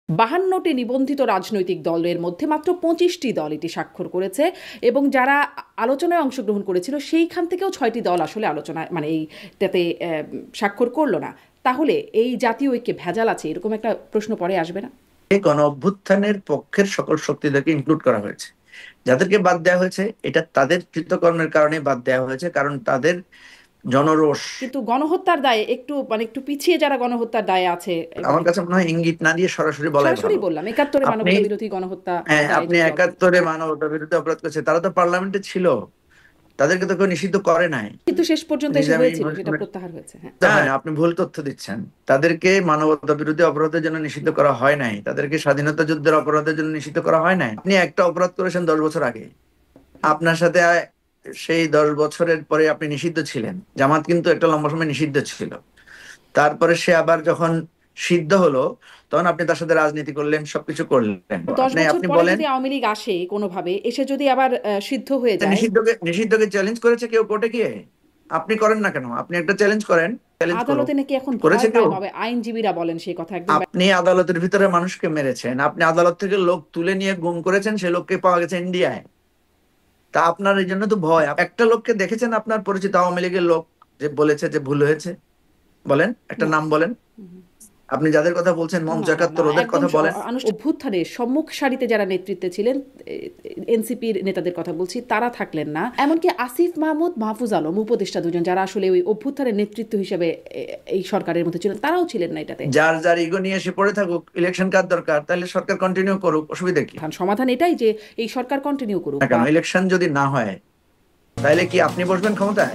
52টি নিবন্ধিত রাজনৈতিক দলের মধ্যে মাত্র 25টি দল এটি স্বাক্ষর করেছে, এবং যারা আলোচনায় অংশগ্রহণ করেছিল সেইখান থেকেও 6টি দল আসলে আলোচনায় মানে এইটাতে স্বাক্ষর করলো না। তাহলে এই জাতীয় ঐক্যে ভেজাল আছে, এরকম একটা প্রশ্ন পরে আসবে না? এই গণ অভ্যুত্থানের পক্ষের সকল শক্তিদেরকে ইনক্লুড করা হয়েছে। যাদেরকে বাদ দেওয়া হয়েছে এটা তাদের কৃতকর্মের কারণে বাদ দেওয়া হয়েছে, কারণ তাদের জনরোষ। কিন্তু গণহত্যার দায়ে একটু পিছিয়ে যারা গণহত্যার দায়ে আছে, আমার কাছে মনে হয় ইঙ্গিত না দিয়ে সরাসরি বলাই সরাসরি ভালো। বললাম 71-এ আপনি মানবতা বিরোধী গণহত্যা দায়ে আপনি যে দল। 71-এ মানবতা বিরুদ্ধে অপরাধ করেছে, তারা তো পার্লামেন্টে ছিল, তাদেরকে তো কেউ নিষিদ্ধ করে নাই। কিন্তু শেষ পর্যন্ত এসে নিজামী হয়েছিল, সেটা প্রত্যাহার হয়েছে। হ্যাঁ, হয় না, আপনি ভুল তথ্য দিচ্ছেন। তাদেরকে মানবতা বিরোধী অপরাধের জন্য নিষিদ্ধ করা হয় নাই, তাদেরকে স্বাধীনতা যুদ্ধের অপরাধের জন্য নিষিদ্ধ করা হয় নাই। আপনি একটা অপরাধ করেছেন 10 বছর আগে, আপনার সাথে সেই 10 বছরের পরে আপনি নিষিদ্ধ ছিলেন। জামাত কিন্তু একটা লম্বা সময় নিষিদ্ধ ছিল, তারপরে সে আবার যখন সিদ্ধ হলো তখন আপনি তার সাথে রাজনীতি করলেন, সবকিছু করলেন। 10 বছর আপনি পরে বলেন যদি আওয়ামী লীগ আসে কোনোভাবে এসে যদি আবার সিদ্ধ হয়ে যায়। নিষিদ্ধকে চ্যালেঞ্জ করেছে কেউ কোর্টে গিয়ে? আপনি করেন না কেন? আপনি একটা চ্যালেঞ্জ করেন, চ্যালেঞ্জ করুক। আদালতে নাকি এখন করেছে ভয় কেউ? পায়, ভাবে আইনজীবীরা বলেন সেই কথা একদম। আপনি আদালতের ভিতরে মানুষকে মেরেছেন, আপনি আদালত থেকে লোক তুলে নিয়ে গুম করেছেন, সে লোককে পাওয়া গেছে ইন্ডিয়ায়। তা আপনার এই জন্য তো ভয়। একটা লোককে দেখেছেন আপনার পরিচিত আওয়ামী লীগের লোক যে বলেছে যে ভুল হয়েছে? বলেন, একটা না। নাম বলেন। আপনি যাদের কথা বলছেন মঞ্চ না, না, না, 71, ওদের একদম কথা বলেন। অভ্যুত্থানের সম্মুখ সারিতে যারা নেতৃত্বে ছিলেন, এনসিপির নেতাদের কথা বলছি, তারা থাকলেন না। এমনকি আসিফ মাহমুদ, মাহফুজ আলম উপদেষ্টা দুজন যারা আসলে ওই অভ্যুত্থানের নেতৃত্ব হিসেবে এই সরকারের মধ্যে ছিলেন, তারাও ছিলেন না এটাতে। যার যার ইগো নিয়ে এসে পড়ে থাকুক, ইলেকশন কার দরকার? তাহলে সরকার কন্টিনিউ করুক, অসুবিধা কি? সমাধান এটাই যে এই সরকার কন্টিনিউ করুক। না কেন, ইলেকশন যদি না হয় তাহলে কি আপনি বসবেন ক্ষমতায়?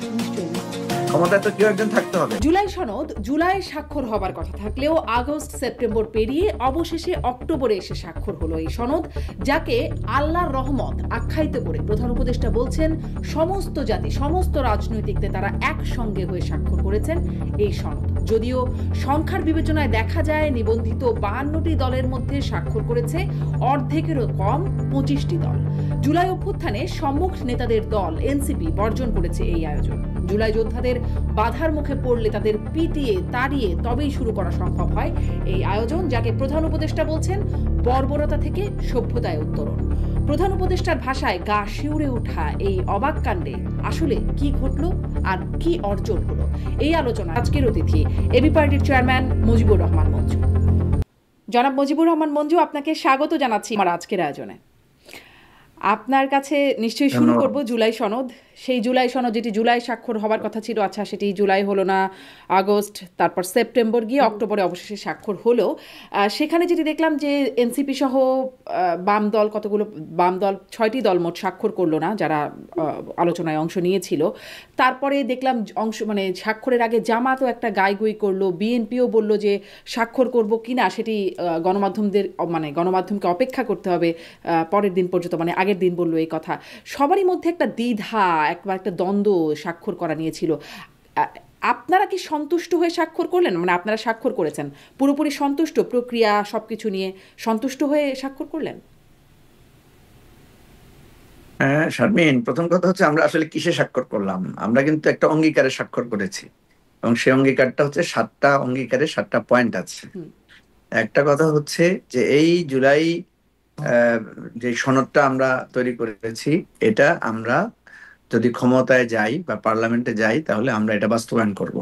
ক্ষমতায় তো কেউ একজন থাকতে হবে। জুলাই সনদ জুলাই স্বাক্ষর হবার কথা থাকলেও আগস্ট সেপ্টেম্বর পেরিয়ে অবশেষে অক্টোবরে এসে স্বাক্ষর হলো এই সনদ, যাকে আল্লাহর রহমত আখ্যায়িত করে প্রধান উপদেষ্টা বলছেন সমস্ত জাতি, সমস্ত রাজনৈতিক নেতারা একসঙ্গে হয়ে স্বাক্ষর করেছেন এই সনদ। যদিও সংখ্যার বিবেচনায় দেখা যায় নিবন্ধিত 52টি দলের মধ্যে স্বাক্ষর করেছে অর্ধেকেরও কম 25টি দল। জুলাই অভ্যুত্থানে সম্মুখ নেতাদের দল এনসিপি বর্জন করেছে এই আয়োজন। জুলাই যোদ্ধাদের বাধার মুখে পড়লে তাদের পিটিয়ে তাড়িয়ে তবেই শুরু করা সম্ভব হয় এই আয়োজন, যাকে প্রধান উপদেষ্টা বলছেন বর্বরতা থেকে সভ্যতায় উত্তরণ। প্রধান উপদেষ্টার ভাষায় গা শিউরে ওঠা এই অবাক কাণ্ডে আসলে কি ঘটলো আর কি অর্জন হলো, এই আলোচনা আজকের অতিথি এবি পার্টির চেয়ারম্যান মুজিবুর রহমান মঞ্জু। জনাব মুজিবুর রহমান মঞ্জু, আপনাকে স্বাগত জানাচ্ছি আমার আজকের আয়োজনে। আপনার কাছে নিশ্চয়ই শুরু করব জুলাই সনদ। সেই জুলাই সনদ যেটি জুলাই স্বাক্ষর হবার কথা ছিল, আচ্ছা সেটি জুলাই হলো না, আগস্ট, তারপর সেপ্টেম্বর গিয়ে অক্টোবরে অবশেষে স্বাক্ষর হলো। সেখানে যেটি দেখলাম যে এনসিপি সহ বাম দল 6টি দল মোট স্বাক্ষর করলো না, যারা আলোচনায় অংশ নিয়েছিল। তারপরে দেখলাম স্বাক্ষরের আগে জামাতও একটা গাইগুই করলো, বিএনপিও বলল যে স্বাক্ষর করব কিনা সেটি গণমাধ্যমকে অপেক্ষা করতে হবে পরের দিন পর্যন্ত, আগের দিন বললো এই কথা। সবারই মধ্যে একটা দ্বিধা, একটা দ্বন্দ্ব স্বাক্ষর করা নিয়েছিল। আপনারা কি সন্তুষ্ট হয়ে স্বাক্ষর করলেন? আপনারা স্বাক্ষর করেছেন, পুরোপুরি সন্তুষ্ট, প্রক্রিয়া সবকিছু নিয়ে সন্তুষ্ট হয়ে স্বাক্ষর করলেন? হ্যাঁ শারমিন, প্রথম কথা হচ্ছে আমরা আসলে কিসে স্বাক্ষর করলাম? আমরা কিন্তু একটা অঙ্গীকারে স্বাক্ষর করেছি, এবং সেই অঙ্গীকারটা হচ্ছে 7টা অঙ্গীকারে 7টা পয়েন্ট আছে। একটা কথা হচ্ছে যে এই জুলাই যে সনদটা আমরা তৈরি করেছি, এটা আমরা যদি ক্ষমতায় যাই বা পার্লামেন্টে যাই তাহলে আমরা এটা বাস্তবায়ন করব।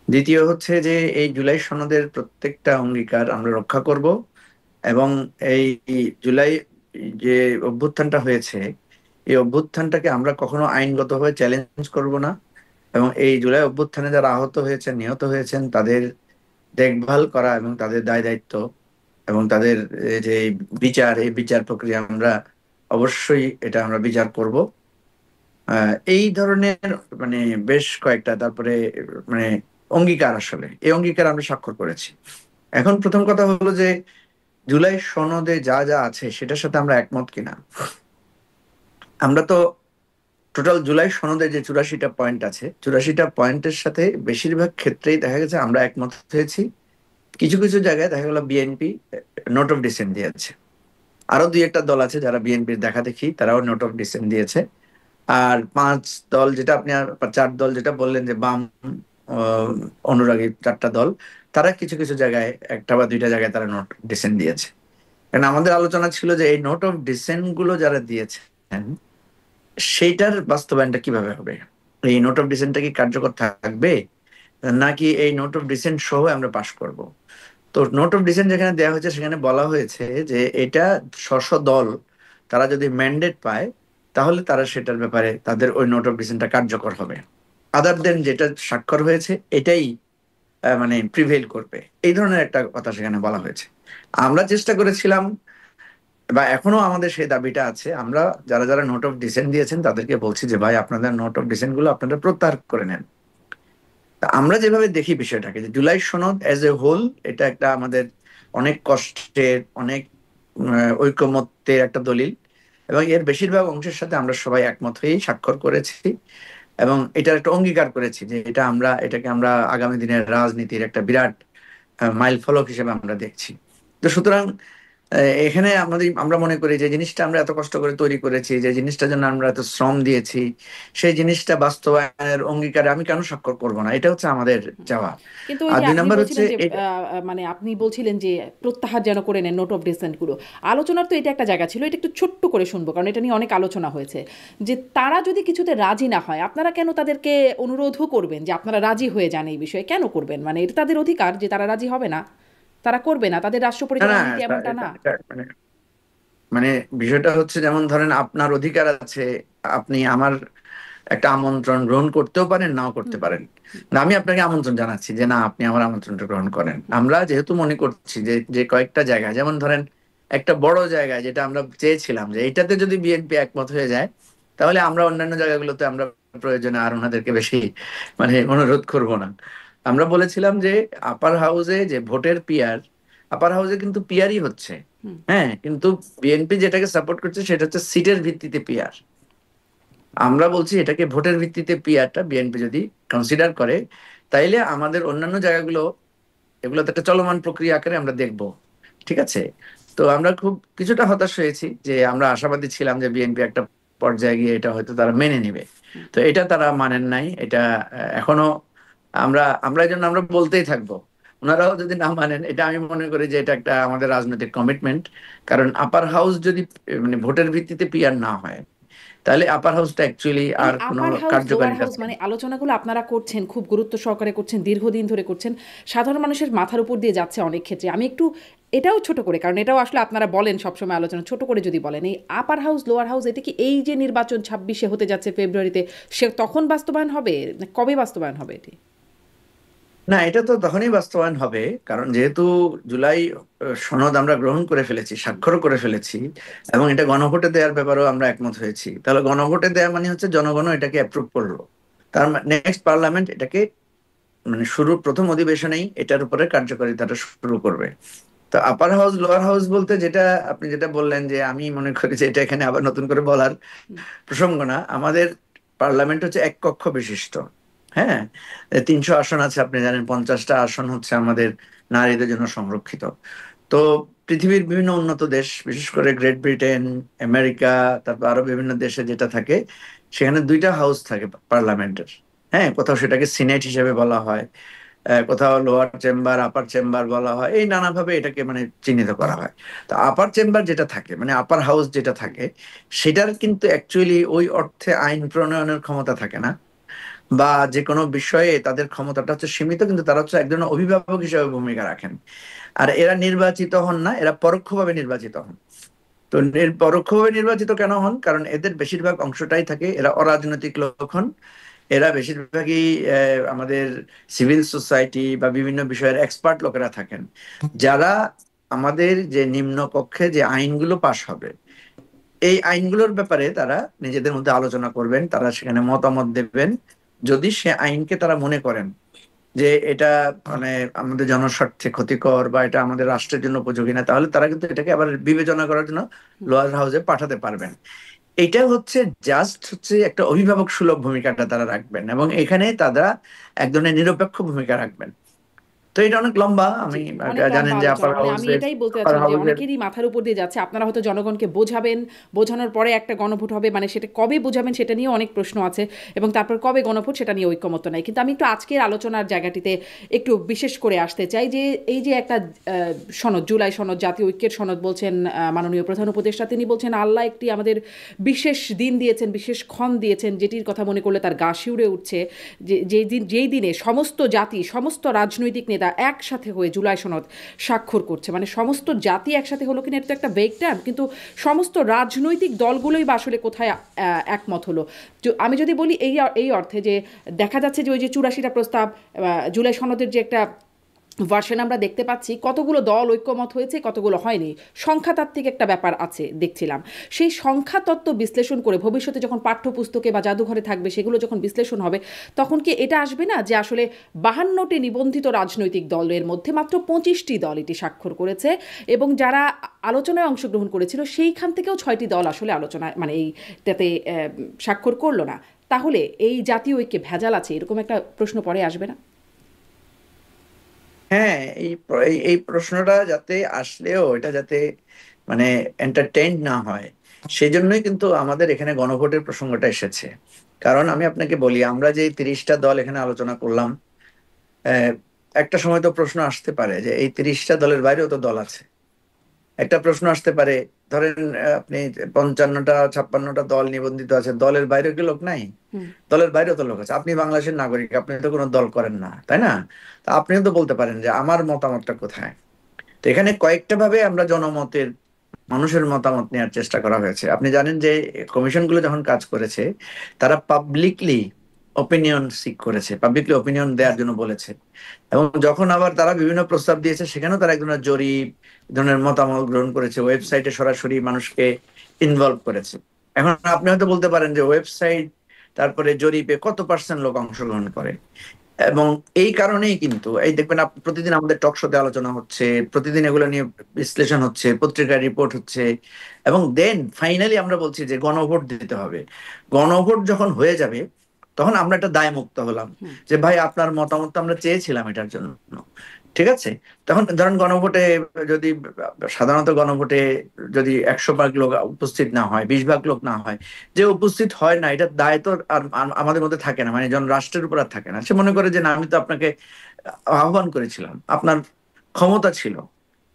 দ্বিতীয় হচ্ছে যে এই জুলাই সনদের প্রত্যেকটা অঙ্গীকার আমরা রক্ষা করব, এবং এই জুলাই যে অভ্যুত্থানটা হয়েছে এই অভ্যুত্থানটাকে আমরা কখনো আইনগতভাবে চ্যালেঞ্জ করব না, এবং এই জুলাই অভ্যুত্থানে যারা আহত হয়েছেন, নিহত হয়েছেন, তাদের দেখভাল করা এবং তাদের দায় দায়িত্ব এবং তাদের যে বিচার, এই বিচার প্রক্রিয়া আমরা অবশ্যই এটা আমরা বিচার করব। এই ধরনের বেশ কয়েকটা তারপরে মানে অঙ্গীকার, আসলে এই অঙ্গীকার আমরা স্বাক্ষর করেছি। এখন প্রথম কথা হলো যে জুলাই সনদে যা যা আছে সেটার সাথে আমরা একমত কিনা। আমরা তো টোটাল জুলাই সনদে যে 84টা পয়েন্ট আছে, 84টা পয়েন্টের সাথে বেশিরভাগ ক্ষেত্রেই দেখা গেছে আমরা একমত হয়েছি। কিছু কিছু জায়গায় দেখা গেল বিএনপি নোট অফ ডিসেন্ট দিয়েছে, আরো 2-1টা দল আছে যারা বিএনপির দেখা দেখি তারাও নোট অফ ডিসেন্ট দিয়েছে। আর 5 দল যেটা আপনি 4 দল যেটা বললেন যে বাম অনুরাগী 4টা দল, তারা কিছু কিছু জায়গায় একটা বা দুইটা জায়গায় তারা নোট অফ ডিসেন্ট দিয়েছে। কারণ আমাদের আলোচনা ছিল যে এই নোট অফ ডিসেন্ট গুলো যারা দিয়েছেন সেইটার বাস্তবায়নটা কিভাবে হবে। এই নোট অফ ডিসেন্টটা কি কার্যকর থাকবে, নাকি এই নোট অফ ডিসেন্ট সহ আমরা পাশ করব। তো নোট অফ ডিসেন্ট যেখানে দেওয়া হয়েছে সেখানে বলা হয়েছে যে এটা স্ব দল তারা যদি ম্যান্ডেট পায় তাহলে তারা সেটার ব্যাপারে তাদের ওই নোট অফ ডিসেন্টটা কার্যকর হবে। আদার দেন যেটা স্বাক্ষর হয়েছে এটাই মানে প্রিভেইল করবে, এই ধরনের একটা কথা সেখানে বলা হয়েছে। আমরা চেষ্টা করেছিলাম বা এখনো আমাদের সেই দাবিটা আছে, আমরা যারা যারা নোট অফ ডিসেন্ট দিয়েছেন তাদেরকে বলছি যে ভাই আপনাদের নোট অফ ডিসেন্ট গুলো আপনারা প্রত্যাহার করে নেন। তা আমরা যেভাবে দেখি বিষয়টাকে যে জুলাই সনদ এজ এ হোল এটা একটা আমাদের অনেক কষ্টের অনেক ঐকমত্যের একটা দলিল, এবং এর বেশিরভাগ অংশের সাথে আমরা সবাই একমত হয়েই স্বাক্ষর করেছি এবং এটার একটা অঙ্গীকার করেছি যে এটাকে আমরা আগামী দিনের রাজনীতির একটা বিরাট মাইল ফলক হিসেবে আমরা দেখছি। তো সুতরাং এখানে আমরা মনে করি যে জিনিসটা আমরা এত কষ্ট করে তৈরি করেছি, যে জিনিসটার জন্য আমরা এত শ্রম দিয়েছি, সেই জিনিসটা বাস্তবায়নের অঙ্গীকারে আমি কেন স্বাক্ষর করব না, এটা হচ্ছে আমাদের চাওয়া। কিন্তু ওই আর যে দুই আপনি নাম্বার হচ্ছে বলছিলেন যে মানে আপনি বলছিলেন যে প্রত্যাহার যেন করে নেন নোট অফ ডিসেন্ট গুলো। আলোচনার তো এটা একটা জায়গা ছিল, এটা একটু ছোট্ট করে শুনবো কারণ এটা নিয়ে অনেক আলোচনা হয়েছে, যে তারা যদি কিছুতে রাজি না হয় আপনারা কেন তাদেরকে অনুরোধও করবেন যে আপনারা রাজি হয়ে যান এই বিষয়ে, কেন করবেন? মানে এটা তাদের অধিকার যে তারা রাজি হবে না, তারা করবে না, তাদের রাষ্ট্র না না পরিচালনা নীতি এমনটা না। মানে মানে বিষয়টা হচ্ছে যেমন ধরেন আপনার অধিকার আছে, আপনি আমার একটা আমন্ত্রণ গ্রহণ করতেও পারেন নাও করতে হুম পারেন। না, আমি আপনাকে আমন্ত্রণ জানাচ্ছি যে না আপনি আমার আমন্ত্রণটা গ্রহণ করেন। হুম আমরা যেহেতু মনে করছি যে যে কয়েকটা জায়গায় যেমন ধরেন একটা বড় জায়গায় যেটা আমরা চেয়েছিলাম যে এটাতে যদি বিএনপি একমত হয়ে যায় তাহলে আমরা অন্যান্য জায়গাগুলোতে আমরা প্রয়োজনে আর ওনাদেরকে বেশি মানে অনুরোধ করব না। আমরা বলেছিলাম যে আপার হাউসে যে ভোটের পিয়ার, আপার হাউসে কিন্তু পিয়ারই হচ্ছে। হুম হ্যাঁ, কিন্তু বিএনপি যেটাকে সাপোর্ট করছে সেটা হচ্ছে সিটের ভিত্তিতে পিয়ার। আমরা বলছি এটাকে ভোটের ভিত্তিতে পিয়ারটা বিএনপি যদি কনসিডার করে তাইলে আমাদের অন্যান্য জায়গাগুলো এগুলো তো একটা চলমান প্রক্রিয়া আকারে আমরা দেখব। ঠিক আছে, তো আমরা খুব কিছুটা হতাশ হয়েছি যে আমরা আশাবাদী ছিলাম যে বিএনপি একটা পর্যায়ে গিয়ে এটা হয়তো তারা মেনে নিবে, হুম। তো এটা তারা মানেন নাই। এটা এখনো আমরা এই জন্য আমরা বলতেই থাকবো, ওনারাও যদি না মানেন এটা আমি মনে করি যে এটা একটা আমাদের রাজনৈতিক কমিটমেন্ট। কারণ আপার হাউস যদি মানে ভোটের ভিত্তিতে পিয়ার না হয় তাহলে আপার হাউসটা অ্যাকচুয়ালি এই আর কোনো আপার হাউস লোয়ার কার্যকারিতা হাউস থাকে মানে না। আলোচনাগুলো আপনারা করছেন, খুব গুরুত্ব সহকারে করছেন, দীর্ঘদিন ধরে করছেন, সাধারণ মানুষের মাথার উপর দিয়ে যাচ্ছে অনেক ক্ষেত্রে। আমি একটু এটাও ছোট করে, কারণ এটাও আসলে আপনারা বলেন সবসময় আলোচনা, ছোট করে যদি বলেন এই আপার হাউস লোয়ার হাউস এটা কি এই যে নির্বাচন 26-এ হতে যাচ্ছে ফেব্রুয়ারিতে, সে তখন বাস্তবায়ন হবে না কবে বাস্তবায়ন হবে এটি? না, এটা তো তখনই বাস্তবায়ন হবে কারণ যেহেতু জুলাই সনদ আমরা গ্রহণ করে ফেলেছি, স্বাক্ষর করে ফেলেছি এবং এটা গণভোটে দেওয়ার ব্যাপারেও আমরা একমত হয়েছি, তাহলে গণভোটে দেওয়া মানে হচ্ছে জনগণও এটাকে অ্যাপ্রুভ করলো। তার নেক্সট পার্লামেন্ট এটাকে মানে প্রথম অধিবেশনেই এটার উপরে কার্যকারিতাটা শুরু করবে। তো আপার হাউস লোয়ার হাউস বলতে যেটা আপনি যেটা বললেন যে আমি মনে করি যে এটা এখানে আবার নতুন করে বলার হুম প্রসঙ্গ না। আমাদের পার্লামেন্ট হচ্ছে এক কক্ষ বিশিষ্ট। হ্যাঁ, 300 আসন আছে আপনি জানেন, 50টা আসন হচ্ছে আমাদের নারীদের জন্য সংরক্ষিত। তো পৃথিবীর বিভিন্ন উন্নত দেশ বিশেষ করে গ্রেট ব্রিটেন, আমেরিকা, তারপর আরো বিভিন্ন দেশে যেটা থাকে সেখানে দুইটা হাউস থাকে পার্লামেন্টের। হ্যাঁ, কোথাও সেটাকে সিনেট হিসেবে বলা হয়, কোথাও লোয়ার চেম্বার আপার চেম্বার বলা হয়, এই নানাভাবে এটাকে মানে চিহ্নিত করা হয়। তো আপার চেম্বার যেটা থাকে মানে আপার হাউস যেটা থাকে সেটার কিন্তু অ্যাকচুয়ালি ওই অর্থে আইন প্রণয়নের ক্ষমতা থাকে না, বা যে কোনো বিষয়ে তাদের ক্ষমতাটা হচ্ছে সীমিত, কিন্তু তারা হচ্ছে এক ধরনের অভিভাবক হিসেবে ভূমিকা রাখেন। আর এরা নির্বাচিত হন না, এরা পরোক্ষভাবে নির্বাচিত হন। তো পরোক্ষভাবে নির্বাচিত কেন হন, কারণ এদের বেশিরভাগ অংশটাই থাকে, এরা অরাজনৈতিক লোক হন, এরা বেশিরভাগই আমাদের সিভিল সোসাইটি বা বিভিন্ন বিষয়ের এক্সপার্ট লোকেরা থাকেন, যারা আমাদের যে নিম্ন কক্ষে যে আইনগুলো পাশ হবে এই আইনগুলোর ব্যাপারে তারা নিজেদের মধ্যে আলোচনা করবেন, তারা সেখানে মতামত দেবেন। যদি সে আইনকে তারা মনে করেন যে এটা মানে আমাদের জনস্বার্থে ক্ষতিকর বা এটা আমাদের রাষ্ট্রের জন্য উপযোগী না, তাহলে তারা কিন্তু এটাকে আবার বিবেচনা করার জন্য হুম লোয়ার হাউসে পাঠাতে পারবেন। এটা হচ্ছে জাস্ট হচ্ছে একটা অভিভাবক সুলভ ভূমিকাটা তারা রাখবেন এবং এখানে তারা এক ধরনের নিরপেক্ষ ভূমিকা রাখবেন। তো এটা অনেক লম্বা। জি, আমি অনেক জানেন লম্বা যে আলোচনা। মানে আমি এটাই বলতে চাচ্ছিলাম যে হাউসের অনেকেরই মাথার উপর দিয়ে যাচ্ছে। আপনারা হয়তো জনগণকে বোঝাবেন, বোঝানোর পরে একটা গণভোট হবে। মানে সেটা কবে বোঝাবেন সেটা নিয়েও অনেক প্রশ্ন আছে এবং তারপর কবে গণভোট সেটা নিয়ে ঐকমত্য নাই। কিন্তু আমি একটু আজকের আলোচনার জায়গাটিতে একটু বিশেষ করে আসতে চাই যে এই যে একটা সনদ, জুলাই সনদ, জাতীয় ঐক্যের সনদ বলছেন মাননীয় প্রধান উপদেষ্টা, তিনি বলছেন আল্লাহ একটি আমাদের বিশেষ দিন দিয়েছেন, বিশেষ ক্ষণ দিয়েছেন, যেটির কথা মনে করলে তার গা শিউরে উঠছে। যেই দিনে সমস্ত জাতি, সমস্ত রাজনৈতিক নেতা একসাথে হয়ে জুলাই সনদ স্বাক্ষর করছে। মানে সমস্ত জাতি একসাথে হলো কিনা এটা তো একটা ভেগ টার্ম, কিন্তু সমস্ত রাজনৈতিক দলগুলোই বা আসলে কোথায় একমত হলো। আমি যদি বলি এই অর্থে যে দেখা যাচ্ছে যে ওই যে 84টা প্রস্তাব, জুলাই সনদের যে একটা ভার্সন আমরা দেখতে পাচ্ছি, কতগুলো দল ঐক্যমত হয়েছে, কতগুলো হয়নি, সংখ্যাতাত্ত্বিক একটা ব্যাপার আছে দেখছিলাম। সেই সংখ্যাতত্ত্ব বিশ্লেষণ করে ভবিষ্যতে যখন পাঠ্যপুস্তকে বা জাদুঘরে থাকবে, সেগুলো যখন বিশ্লেষণ হবে, তখন কি এটা আসবে না যে আসলে 52টি নিবন্ধিত রাজনৈতিক দলের মধ্যে মাত্র 25টি দল এটি স্বাক্ষর করেছে, এবং যারা আলোচনায় অংশগ্রহণ করেছিল সেইখান থেকেও 6টি দল আসলে আলোচনায় মানে এইটাতে স্বাক্ষর করলো না। তাহলে এই জাতীয় ঐক্যে ভেজাল আছে, এরকম একটা প্রশ্ন পরে আসবে না? হ্যাঁ, এই প্রশ্নটা যাতে আসলেও এটা যাতে মানে এন্টারটেইন না হয়, সেই জন্যই কিন্তু আমাদের এখানে গণভোটের প্রসঙ্গটা এসেছে। কারণ আমি আপনাকে বলি, আমরা যে 30টা দল এখানে আলোচনা করলাম, আহ, একটা সময় তো প্রশ্ন আসতে পারে যে এই 30টা দলের বাইরেও তো দল আছে। একটা প্রশ্ন আসতে পারে, ধরেন আপনি 55টা 56টা দল নিবন্ধিত আছে, দলের বাইরেও কি লোক নাই? হুম। দলের বাইরেও তো লোক আছে। আপনি বাংলাদেশের নাগরিক, আপনি তো কোনো দল করেন না, তাই না? তা আপনিও তো বলতে পারেন যে আমার মতামতটা কোথায়। তো এখানে কয়েকটা ভাবে আমরা জনমতের, মানুষের মতামত নেওয়ার চেষ্টা করা হয়েছে। আপনি জানেন যে কমিশনগুলো যখন কাজ করেছে, তারা পাবলিকলি ওপিনিয়ন সিক করেছে, পাবলিকলি ওপিনিয়ন দেওয়ার জন্য বলেছে। এবং যখন আবার তারা বিভিন্ন প্রস্তাব দিয়েছে, সেখানেও তারা এক ধরনের জরিপ, এক ধরনের মতামত গ্রহণ করেছে, ওয়েবসাইটে সরাসরি মানুষকে ইনভলভ করেছে। এখন আপনি হয়তো বলতে পারেন যে ওয়েবসাইট, তারপরে জরিপে কত পার্সেন্ট লোক অংশগ্রহণ করে। এবং এই কারণেই কিন্তু এই দেখবেন, প্রতিদিন আমাদের টক শোতে আলোচনা হচ্ছে, প্রতিদিন এগুলো নিয়ে বিশ্লেষণ হচ্ছে, পত্রিকায় রিপোর্ট হচ্ছে, এবং দেন ফাইনালি আমরা বলছি যে গণভোট দিতে হবে। গণভোট যখন হয়ে যাবে, তখন আমরা একটা দায় মুক্ত হলাম হুম। যে ভাই আপনার মতামত তো আমরা চেয়েছিলাম এটার জন্য, ঠিক আছে? তখন ধরেন গণভোটে যদি, সাধারণত গণভোটে যদি 100 ভাগ লোক উপস্থিত না হয়, 20 ভাগ লোক না হয়, যে উপস্থিত হয় না, এটার দায় তো আর আমাদের মধ্যে থাকে না, মানে জন রাষ্ট্রের উপর আর থাকে না। সে মনে করে যে না, আমি তো আপনাকে আহ্বান করেছিলাম, আপনার ক্ষমতা ছিল,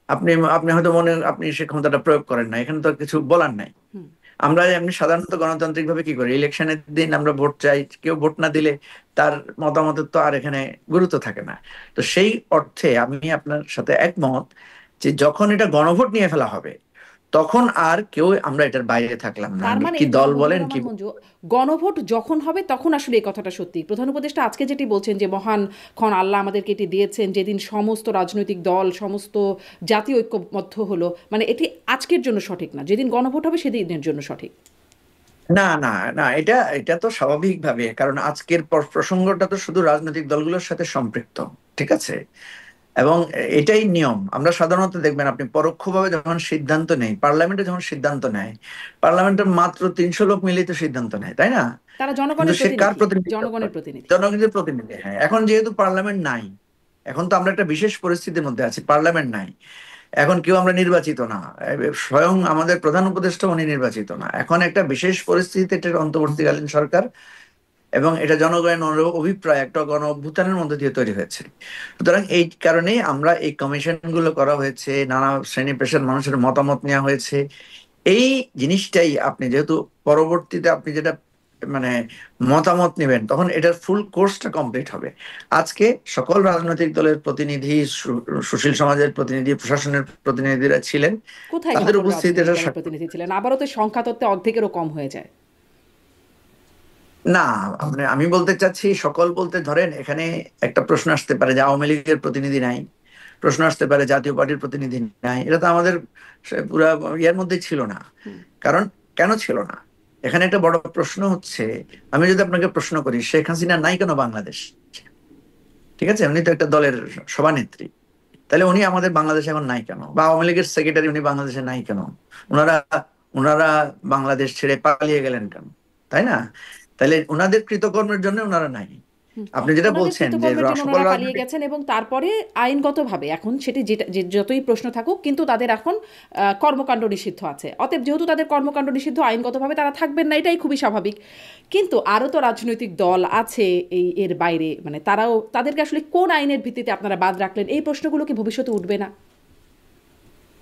আপনি আপনি হয়তো আপনি সে ক্ষমতাটা প্রয়োগ করেন না, এখানে তো আর কিছু বলার নাই। হুম। আমরা এমনি সাধারণত গণতান্ত্রিক ভাবে কি করি, ইলেকশনের দিন আমরা ভোট চাই, কেউ ভোট না দিলে তার মতামতের তো আর এখানে গুরুত্ব থাকে না। তো সেই অর্থে আমি আপনার সাথে একমত যে যখন এটা গণভোট নিয়ে ফেলা হবে, তখন আর কেউ আমরা এটার বাইরে থাকলাম না, তার মানে কি দল বন্ধুরা বলেন কি। আমার, মঞ্জু, গণভোট যখন হবে তখন আসলে এই কথাটা সত্যি। প্রধান উপদেষ্টা আজকে যেটি বলছেন যে মহান ক্ষণ আল্লাহ আমাদেরকে এটি দিয়েছেন, যেদিন সমস্ত রাজনৈতিক দল, সমস্ত জাতীয় ঐক্যবদ্ধ হলো, মানে এটি আজকের জন্য সঠিক না, যেদিন গণভোট হবে সেদিনের জন্য সঠিক। না না না, এটা এটা তো স্বাভাবিকভাবে, কারণ আজকের প্রসঙ্গটা তো শুধু রাজনৈতিক দলগুলোর সাথে সম্পৃক্ত, ঠিক আছে? এবং এটাই নিয়ম। আমরা সাধারণত দেখবেন, আপনি পরোক্ষভাবে যখন সিদ্ধান্ত নেই, পার্লামেন্টে যখন সিদ্ধান্ত নেয়, পার্লামেন্টের মাত্র 300 লোক মিলেই তো সিদ্ধান্ত নেয়, তাই না? তারা কিন্তু জনগণের সে কার প্রতিনিধি, প্রতিনিধিত্ব জনগণের করে? প্রতিনিধি। জনগণের প্রতিনিধি, হ্যাঁ। এখন যেহেতু পার্লামেন্ট নাই, এখন তো আমরা একটা বিশেষ পরিস্থিতির মধ্যে আছি, পার্লামেন্ট নাই। এখন কেউ আমরা নির্বাচিত না, স্বয়ং আমাদের প্রধান উপদেষ্টা উনি নির্বাচিত না। এখন একটা বিশেষ পরিস্থিতিতে একটা অন্তর্বর্তীকালীন সরকার, এবং এটা জনগণের অভিপ্রায় একটা গণ অভ্যুত্থানের মধ্যে দিয়ে তৈরি হয়েছে। সুতরাং এই কারণেই আমরা এই কমিশন গুলো করা হয়েছে, নানা শ্রেণী পেশার মানুষের মতামত নেওয়া হয়েছে। এই জিনিসটাই আপনি যেহেতু পরবর্তীতে আপনি যেটা মানে মতামত নেবেন, তখন এটার ফুল কোর্সটা কমপ্লিট হবে। আজকে সকল রাজনৈতিক দলের প্রতিনিধি, সুশীল সমাজের প্রতিনিধি, প্রশাসনের প্রতিনিধিরা ছিলেন, কোথায় তাদের সকল উপস্থিতিতে রাজনৈতিক এটা দলের প্রতিনিধি ছিলেন? আবারও তো সংখ্যাতত্ত্বে অর্ধেকেরও কম হয়ে যায়। না, মানে আমি বলতে চাচ্ছি সকল বলতে, ধরেন এখানে একটা প্রশ্ন আসতে পারে যে আওয়ামী লীগের প্রতিনিধি নাই, প্রশ্ন আসতে পারে জাতীয় পার্টির প্রতিনিধি নাই। এটা তো আমাদের পুরা ইয়ার মধ্যে ছিল না। হুম। কারণ কেন ছিল না, এখানে একটা বড় প্রশ্ন হচ্ছে, আমি যদি আপনাকে প্রশ্ন করি শেখ হাসিনা নাই কেন বাংলাদেশ, ঠিক আছে? উনি তো একটা দলের সভানেত্রী, তাহলে উনি আমাদের বাংলাদেশে এখন নাই কেন? বা আওয়ামী লীগের সেক্রেটারি উনি বাংলাদেশে নাই কেন? ওনারা ওনারা বাংলাদেশ ছেড়ে পালিয়ে গেলেন কেন, তাই না? তাহলে ওনাদের কৃতকর্মের জন্য ওনারা নাই। আপনি যেটা ওনাদের বলছেন যে কৃতকর্মের জন্য সকল ওনারা পালিয়ে রাজনৈতিক গেছেন এবং তারপরে আইনগতভাবে এখন সেটি যেটা যতই প্রশ্ন থাকুক কিন্তু তাদের এখন কর্মকাণ্ড নিষিদ্ধ আছে, অতএব যেহেতু তাদের কর্মকাণ্ড নিষিদ্ধ আইনগতভাবে তারা থাকবেন না, এটাই খুবই স্বাভাবিক। কিন্তু আরও তো রাজনৈতিক দল আছে এর বাইরে, মানে তারাও, তাদেরকে আসলে কোন আইনের ভিত্তিতে আপনারা বাদ রাখলেন, এই প্রশ্নগুলো কি ভবিষ্যতে উঠবে না?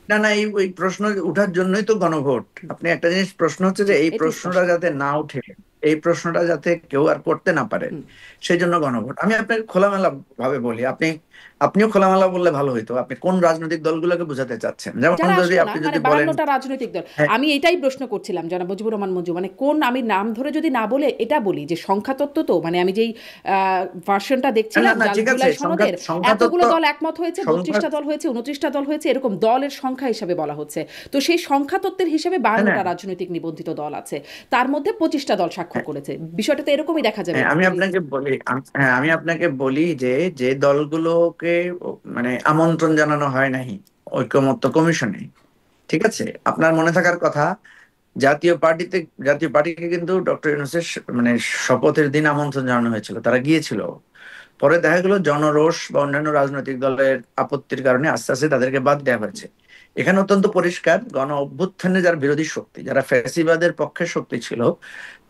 না না, এই প্রশ্ন উঠার জন্যই তো গণভোট। আপনি একটা জিনিস, প্রশ্ন হচ্ছে জি, যে এই এটি প্রশ্নটা স্পষ্ট। যাতে না উঠে, এই প্রশ্নটা যাতে কেউ আর করতে না পারে, হুম। সেই জন্য গণভোট। আমি আপনাকে খোলামেলা ভাবে বলি, আপনিও খোলামেলা বললে ভালো হইতো। আপনি কোন রাজনৈতিক দলগুলোকে বোঝাতে চাচ্ছেন? যেমন যারা যদি আসলো না, আপনি মানে যদি বলেন, 52টা রাজনৈতিক দল, হ্যাঁ, আমি এটাই প্রশ্ন করছিলাম জনাব মুজিবুর রহমান মঞ্জু, মানে কোন, আমি নাম ধরে যদি না বলে এটা বলি যে সংখ্যাতত্ত্ব, তো মানে আমি যেই ভার্সনটা না না দেখছিলাম না, ঠিক আছে, জুলাই সনদের, সংখ্যা এতগুলো তত্ত্ব, দল একমত হয়েছে, সংখ্যা, 32টা দল হয়েছে, 29টা দল হয়েছে, এরকম দলের সংখ্যা হিসাবে বলা হচ্ছে। তো সেই সংখ্যাতত্ত্বের হিসেবে হ্যাঁ, না, 52টা রাজনৈতিক নিবন্ধিত দল আছে, তার মধ্যে 25টা দল স্বাক্ষর হ্যাঁ, করেছে। বিষয়টা তো এরকমই দেখা যাবে হ্যাঁ, আমি যদি। আপনাকে বলি, হ্যাঁ, আমি আপনাকে বলি যে যে দলগুলোকে মানে আমন্ত্রণ জানানো হয় নাই ঐকমত্য কমিশনে, ঠিক আছে, আপনার মনে থাকার কথা, জাতীয় পার্টিতে, জাতীয় পার্টিকে কিন্তু ডক্টর ইউনূসের মানে শপথের দিন আমন্ত্রণ জানানো হয়েছিল, তারা গিয়েছিল। পরে দেখা গেল জনরোষ বা অন্যান্য রাজনৈতিক দলের আপত্তির কারণে আস্তে আস্তে তাদেরকে বাদ দেওয়া হয়েছে। এখানে অত্যন্ত পরিষ্কার, গণ অভ্যুত্থানে যারা বিরোধী শক্তি, যারা ফ্যাসিবাদের পক্ষের শক্তি ছিল,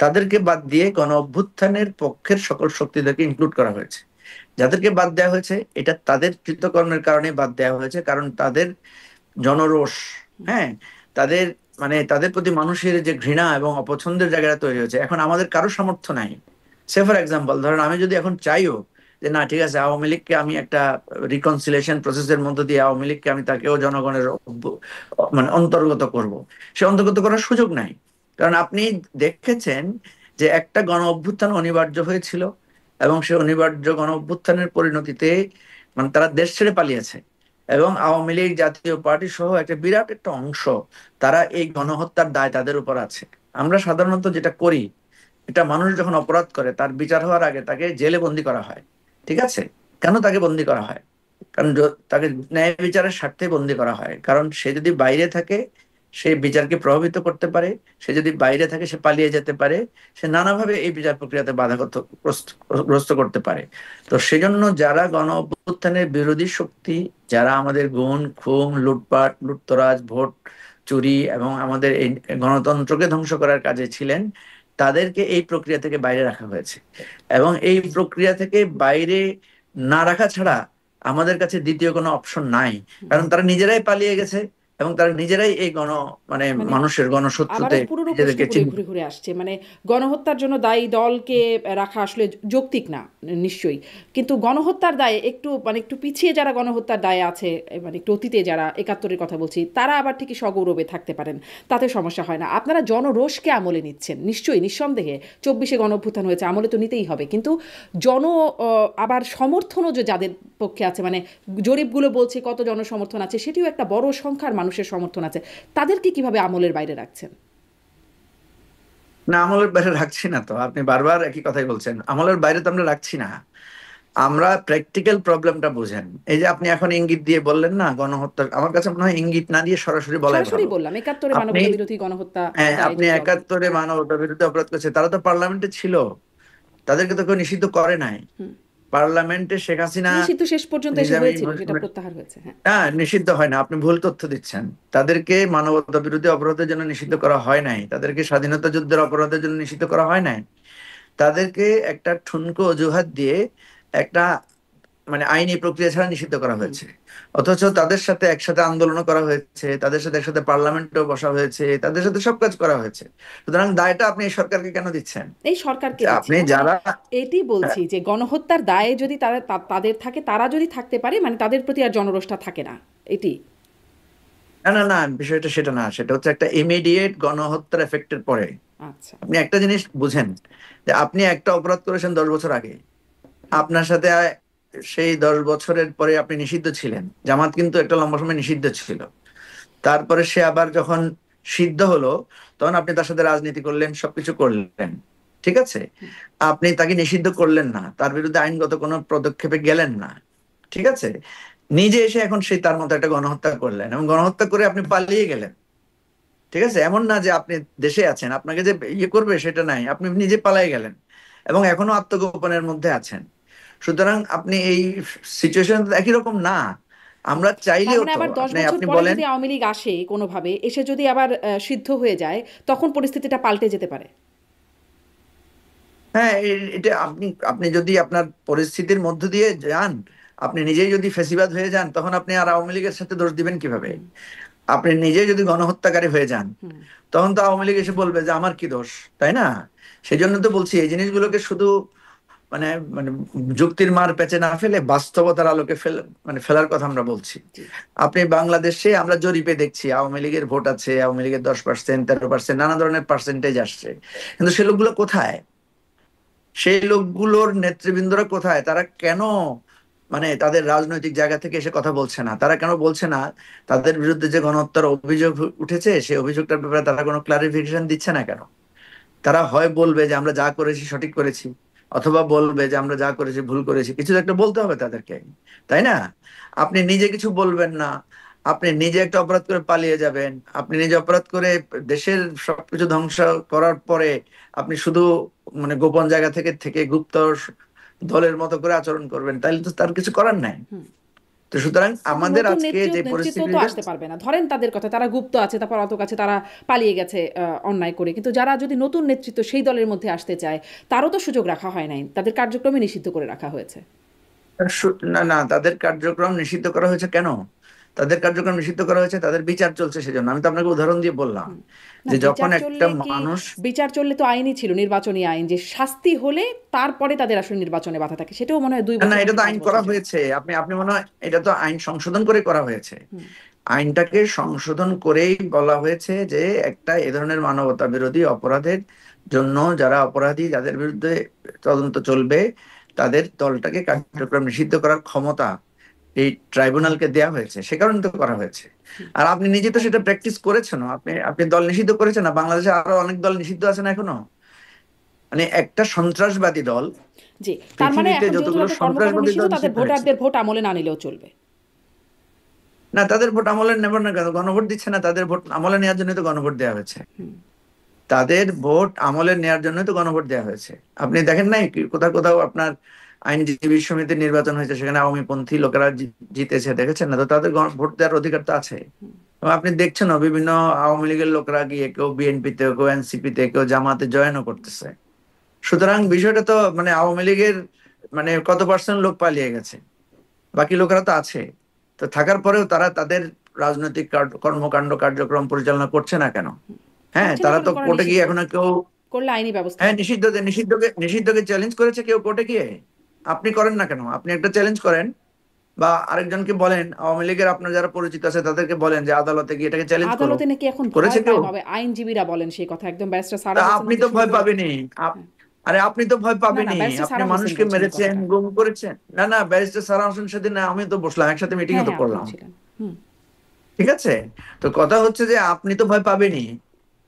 তাদেরকে বাদ দিয়ে গণ অভ্যুত্থানের পক্ষের সকল শক্তিদেরকে ইনক্লুড করা হয়েছে। যাদেরকে বাদ দেওয়া হয়েছে, এটা তাদের কৃতকর্মের কারণে বাদ দেওয়া হয়েছে, কারণ তাদের জনরোষ, হ্যাঁ, তাদের মানে তাদের প্রতি মানুষের যে ঘৃণা এবং অপছন্দের জায়গাটা তৈরি হয়েছে। এখন আমাদের কারো সামর্থ্য নাই। সে ফর এক্সাম্পল ধরেন, আমি যদি এখন চাইও যে না ঠিক আছে, আওয়ামী লীগকে আমি একটা রিকনসিলেশন প্রসেসের মধ্য দিয়ে আওয়ামী লীগকে আমি তাকেও জনগণের মানে অন্তর্গত করব, সে অন্তর্গত করার সুযোগ নাই। কারণ আপনি দেখেছেন যে একটা গণ অভ্যুত্থান অনিবার্য হয়েছিল, এবং সে অনিবার্য গণ অভ্যুত্থানের পরিণতিতে মানে তারা দেশ ছেড়ে পালিয়েছে। এবং আওয়ামী লীগ, জাতীয় পার্টি সহ একটা বিরাট একটা অংশ, তারা এই গণহত্যার দায় তাদের উপর আছে। আমরা সাধারণত যেটা করি, এটা মানুষ যখন অপরাধ করে তার বিচার হওয়ার আগে তাকে জেলে বন্দি করা হয়, ঠিক আছে। কেন তাকে বন্দি করা হয়? কারণ তাকে ন্যায় বিচারের স্বার্থে বন্দি করা হয়, কারণ সে যদি বাইরে থাকে সে বিচারকে প্রভাবিত করতে পারে, সে যদি বাইরে থাকে সে পালিয়ে যেতে পারে, সে নানাভাবে এই বিচার প্রক্রিয়াতে বাধাগ্রস্ত গ্রস্ত করতে পারে। তো সেজন্য যারা গণ অভ্যুত্থানের বিরোধী শক্তি, যারা আমাদের গুম খুন লুটপাট লুটতরাজ ভোট চুরি এবং আমাদের এই গণতন্ত্রকে ধ্বংস করার কাজে ছিলেন, তাদেরকে এই প্রক্রিয়া থেকে বাইরে রাখা হয়েছে। এবং এই প্রক্রিয়া থেকে বাইরে না রাখা ছাড়া আমাদের কাছে দ্বিতীয় কোনো অপশন নাই। কারণ তারা নিজেরাই পালিয়ে গেছে এবং তারা নিজেরাই এই মানে মানে মানুষের আবারও গণশত্রুতে পুরনো নিজেদেরকে প্রশ্নগুলোই চিহ্নিত। ঘুরে ঘুরে আসছে, মানে গণহত্যার জন্য দায়ী দলকে রাখা আসলে যৌক্তিক না, নিশ্চয়ই। কিন্তু গণহত্যার দায়ে একটু, মানে একটু পিছিয়ে যারা গণহত্যার দায়ে আছে, মানে একটু অতীতে যারা, 71-এর কথা বলছি, তারা আবার ঠিকই সগৌরবে থাকতে পারেন, তাতে সমস্যা হয় না। আপনারা জনরোষকে আমলে নিচ্ছেন নিশ্চয়ই, নিঃসন্দেহে। 24-এ গণঅভ্যুত্থান হয়েছে, আমলে তো নিতেই হবে, কিন্তু জন আবার সমর্থনও যে যাদের পক্ষে আছে, মানে জরিপগুলো বলছে কত জনসমর্থন আছে, সেটিও একটা বড় সংখ্যার মানুষের সমর্থন আছে, তাদেরকে কিভাবে আমলের বাইরে রাখছেন? না, আমলের বাইরে রাখছি না তো, আপনি বারবার একই কথাই বলছেন। আমলের বাইরে তো আমরা রাখছি না, আমরা প্র্যাকটিক্যাল প্রবলেমটা বুঝেন। এই যে আপনি এখন ইঙ্গিত দিয়ে বললেন না গণহত্যা, আমার কাছে মনে হয় ইঙ্গিত না দিয়ে সরাসরি বলাই সরাসরি ভালো। বললাম, 71-এ আপনি, মানবতা বিরোধী গণহত্যা হ্যাঁ, দায়ে আপনি যে দল। 71-এ মানবতা বিরুদ্ধে অপরাধ করেছে, তারা তো পার্লামেন্টে ছিল, তাদেরকে তো কেউ নিষিদ্ধ করে নাই। হুম। পার্লামেন্টে শেখ হাসিনা, নিষিদ্ধ শেষ পর্যন্ত এসে নিজামী, হয়েছিল, সেটা প্রত্যাহার হয়েছে, হ্যাঁ। হ্যাঁ, নিষিদ্ধ হয় না, আপনি ভুল তথ্য দিচ্ছেন। তাদেরকে মানবতা বিরোধী অপরাধের জন্য নিষিদ্ধ করা হয় নাই, তাদেরকে স্বাধীনতা যুদ্ধের অপরাধের জন্য নিষিদ্ধ করা হয় নাই। তাদেরকে একটা ঠুনকো অজুহাত দিয়ে একটা মানে আইনি প্রক্রিয়া ছাড়া নিষিদ্ধ করা হুম। হয়েছে। অথচ তাদের সাথে একসাথে আন্দোলনও করা হয়েছে, তাদের সাথে একসাথে পার্লামেন্টও বসা হয়েছে, তাদের সাথে সব কাজ করা হয়েছে। সুতরাং দায়টা আপনি এই সরকারকে কেন দিচ্ছেন? এই সরকারকে যে দিচ্ছি আপনি না, মানে যারা, এটি বলছি যে গণহত্যার দায়ে যদি তারা তাদের থাকে, তারা যদি থাকতে পারে, মানে তাদের প্রতি আর জনরোষটা থাকে না, এটি। না না না, বিষয়টা সেটা না, সেটা হচ্ছে একটা ইমিডিয়েট গণহত্যার এফেক্টের পরে। আচ্ছা। আপনি একটা জিনিস বুঝেন, যে আপনি একটা অপরাধ করেছেন 10 বছর আগে, আপনার সাথে সেই 10 বছরের পরে আপনি নিষিদ্ধ ছিলেন, জামাত কিন্তু একটা লম্বা সময় নিষিদ্ধ ছিল। তারপরে সে আবার যখন সিদ্ধ হলো, তখন আপনি তার সাথে রাজনীতি করলেন, সবকিছু করলেন, ঠিক আছে। আপনি তাকে নিষিদ্ধ করলেন না, তার বিরুদ্ধে আইনগত কোনো পদক্ষেপে গেলেন না, ঠিক আছে। নিজে এসে এখন সেই তার মতো একটা গণহত্যা করলেন, এবং গণহত্যা করে আপনি পালিয়ে গেলেন, ঠিক আছে। এমন না যে আপনি দেশে আছেন, আপনাকে যে ইয়ে করবে সেটা নাই, আপনি নিজে পালিয়ে গেলেন। এবং এখনো আত্মগোপনের মধ্যে আছেন। সুতরাং আপনি এই সিচুয়েশন একই রকম না। আমরা তার চাইলেও মানে তো আবার 10 আপনি বছর আপনি পরে বলেন, যদি আওয়ামী লীগ আসে কোনোভাবে, এসে যদি আবার সিদ্ধ হয়ে যায়, তখন পরিস্থিতিটা পাল্টে যেতে পারে। হ্যাঁ, এটা আপনি আপনি যদি আপনার পরিস্থিতির মধ্য দিয়ে যান, আপনি নিজেই যদি ফেসিবাদ হয়ে যান, তখন আপনি আর আওয়ামী লীগের সাথে দোষ দিবেন কিভাবে? হুম, আপনি নিজেই যদি গণহত্যাকারী হয়ে যান, হুম। তখন তো আওয়ামী লীগ এসে বলবে যে আমার কি দোষ, তাই না? সেই জন্য তো বলছি এই জিনিসগুলোকে শুধু মানে মানে যুক্তির মার পেঁচে না ফেলে বাস্তবতার আলোকে ফেলার কথা আমরা বলছি। জি। আপনি বাংলাদেশে আমরা জরিপে দেখছি আওয়ামী লীগের ভোট আছে, আওয়ামী লীগের 10%, 13%, নানা ধরনের পার্সেন্টেজ আসছে, কিন্তু সে লোকগুলো কোথায়? সেই লোকগুলোর নেতৃবৃন্দরা কোথায়? তারা কেন তাদের রাজনৈতিক জায়গা থেকে এসে কথা বলছে না? তারা কেন বলছে না তাদের বিরুদ্ধে যে গণহত্যার অভিযোগ উঠেছে সেই অভিযোগটার ব্যাপারে তারা কোনো ক্লারিফিকেশন দিচ্ছে না কেন? তারা হয় বলবে যে আমরা যা করেছি সঠিক করেছি, অথবা বলবে যে আমরা যা করেছি ভুল করেছি। কিছু তো একটা বলতে হবে তাদেরকে, তাই না? আপনি নিজে কিছু বলবেন না, আপনি নিজে একটা অপরাধ করে পালিয়ে যাবেন, আপনি নিজে অপরাধ করে দেশের সবকিছু ধ্বংস করার পরে আপনি শুধু গোপন জায়গা থেকে থেকে গুপ্ত দলের মতো করে আচরণ করবেন, তাইলে তো তার কিছু করার নাই। হুম। তো সুতরাং কিন্তু আমাদের নতুন আজকে যে নেতৃত্ব তো পরিস্থিতিতে, আসতে পারবে না, ধরেন তাদের কথা, তারা গুপ্ত আছে, তারপর অত কাছে তারা পালিয়ে গেছে অন্যায় করে, কিন্তু যারা যদি নতুন নেতৃত্ব সেই দলের মধ্যে আসতে চায়, তারও তো সুযোগ রাখা হয় নাই, তাদের কার্যক্রমে নিষিদ্ধ করে রাখা হয়েছে। না না, তাদের কার্যক্রম নিষিদ্ধ করা হয়েছে কেন? তাদের কার্যক্রম নিষিদ্ধ করা হয়েছে, তাদের বিচার চলছে সেজন্য। আমি তো আপনাকে উদাহরণ দিয়ে বললাম হুম। না, যে যখন বিচার একটা চললে কি, মানুষ, বিচার চললে তো আইনই ছিল, নির্বাচনী আইন, যে শাস্তি হলে তারপরে তাদের আসলে নির্বাচনে বাধা থাকে, সেটাও মনে হয় 2 না না, বছর এটা নাকি তো 5 আইন বছর করা যায়। হয়েছে। আপনি আপনি মনে হয় এটা তো আইন সংশোধন করে করা হয়েছে। হুম। আইনটাকে সংশোধন করেই বলা হয়েছে যে একটা এ ধরনের মানবতা বিরোধী অপরাধের জন্য যারা অপরাধী, যাদের বিরুদ্ধে তদন্ত চলবে, তাদের দলটাকে কার্যক্রম নিষিদ্ধ করার ক্ষমতা এই ট্রাইব্যুনালকে দেয়া হয়েছে। সে কারণে তো করা হয়েছে। আর আপনি নিজে তো সেটা প্র্যাকটিস করেছেন। আপনি আপনি দল নিষিদ্ধ করেছেন না? বাংলাদেশে আরো অনেক দল নিষিদ্ধ আছে না এখনো? একটা সন্ত্রাসবাদী দল, জি। তার মানে পৃথিবীতে এখন যেহেতু যতগুলো তাদের কর্মকাণ্ড সন্ত্রাসবাদী নিষিদ্ধ, দল তাদের নিষিদ্ধ হয়েছে, ভোটারদের ভোট আমলে না নিলেও চলবে। না তাদের ভোট আমলে নেবেন না কেন? গণভোট দিচ্ছে না, তাদের ভোট আমলে নেওয়ার জন্য তো গণভোট দেওয়া হয়েছে। হুম। তাদের ভোট আমলে নেওয়ার জন্য তো গণভোট দেওয়া হয়েছে। আপনি দেখেন নাই কি কোথাও কোথাও আপনার আইনজীবী সমিতির নির্বাচন হয়েছে, সেখানে আওয়ামী পন্থী লোকেরা জিতেছে, দেখেছেন না? তো তাদের ভোট দেওয়ার অধিকার তো আছে। এবং আপনি দেখছেন না, বিভিন্ন আওয়ামী লীগের লোকরা গিয়ে কেউ বিএনপিতে, কেউ এনসিপিতে, কেউ জামাতে জয়েনও করতেছে। সুতরাং বিষয়টা তো আওয়ামী লীগের কত পার্সেন্ট লোক পালিয়ে গেছে, বাকি লোকেরা তো আছে। তো থাকার পরেও তারা তাদের রাজনৈতিক কর্মকাণ্ড কার্যক্রম পরিচালনা করছে না কেন? হ্যাঁ, করছে না তারা কেন? তো করা কোর্টে গিয়ে নিষিদ্ধ, এখনো কেউ, করলে আইনি ব্যবস্থা হ্যাঁ, হবে। নিষিদ্ধকে চ্যালেঞ্জ করেছে কেউ কোর্টে গিয়ে। আপনি করেন না কেন? আপনি একটা চ্যালেঞ্জ করেন, বা আরেকজনকে বলেন, আওয়ামী লীগের আপনার যারা পরিচিত আছে তাদেরকে বলেন যে আদালতে গিয়ে এটাকে চ্যালেঞ্জ করো। আদালতে নাকি এখন করেছে ভয় কেউ? পায়, ভাবে আইনজীবীরা বলেন সেই কথা, একদম ব্যারিস্টার তা সারা হোসেন আপনি থেকে তো শুরু ভয় করে। পাবেনই। হ্যাঁ। আরে আপনি তো ভয় না না, পাবেনই। ব্যারিস্টার আপনি সারা হোসেন মানুষকে বলছেন এই মেরেছেন, কথাটা। গুম করেছেন। না না, ব্যারিস্টার সারা হোসেন সেদিন আমি তো বসলাম একসাথে, মিটিংও হ্যাঁ তো হ্যাঁ, আপনিও করলাম। ছিলেন। হুম। ঠিক আছে? তো কথা হচ্ছে যে আপনি তো ভয় পাবেনই।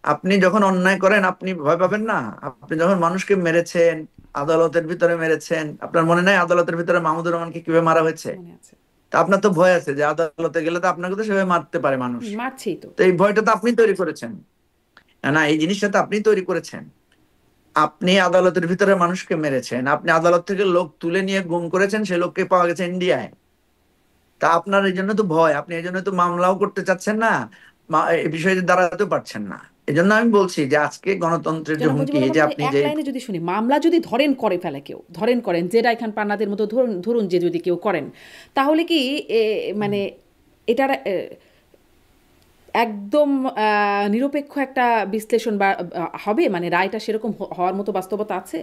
আপনি যখন অন্যায় করেন আপনি ভয় পাবেন না? আপনি যখন মানুষকে মেরেছেন, আদালতের ভিতরে মেরেছেন, আপনার মনে নাই আদালতের ভিতরে মাহমুদুর রহমানকে কিভাবে মারা হয়েছে? মনে আছে। তা আপনার তো ভয় আছে যে আদালতে গেলে তো আপনাকে তো সেভাবে মারতে পারে মানুষ। মারছেই তো। তো এই ভয়টা তো আপনি তৈরি করেছেন। না না, এই জিনিসটা তো আপনি তৈরি করেছেন। আপনি আদালতের ভিতরে মানুষকে মেরেছেন, আপনি আদালত থেকে লোক তুলে নিয়ে গুম করেছেন, সে লোককে পাওয়া গেছে ইন্ডিয়ায়। তা আপনার এই জন্য তো ভয়, আপনি এই জন্য তো মামলাও করতে চাচ্ছেন না, এই বিষয়ে দাঁড়াতেও পারছেন না। এই জন্য আমি বলছি যে আজকে গণতন্ত্রের যে জনাব হুমকি, মুজিবুর যে রহমান, যদি আপনি এক যে, লাইনে যদি শুনি, মামলা যদি ধরেন করে ফেলে কেউ, ধরেন করেন যে রায়খান পান্নাদের মতো, ধরুন ধরুন যে যদি কেউ করেন, তাহলে কি মানে এটার একদম নিরপেক্ষ একটা বিশ্লেষণ বা হবে, মানে রায়টা সেরকম হওয়ার মতো বাস্তবতা আছে?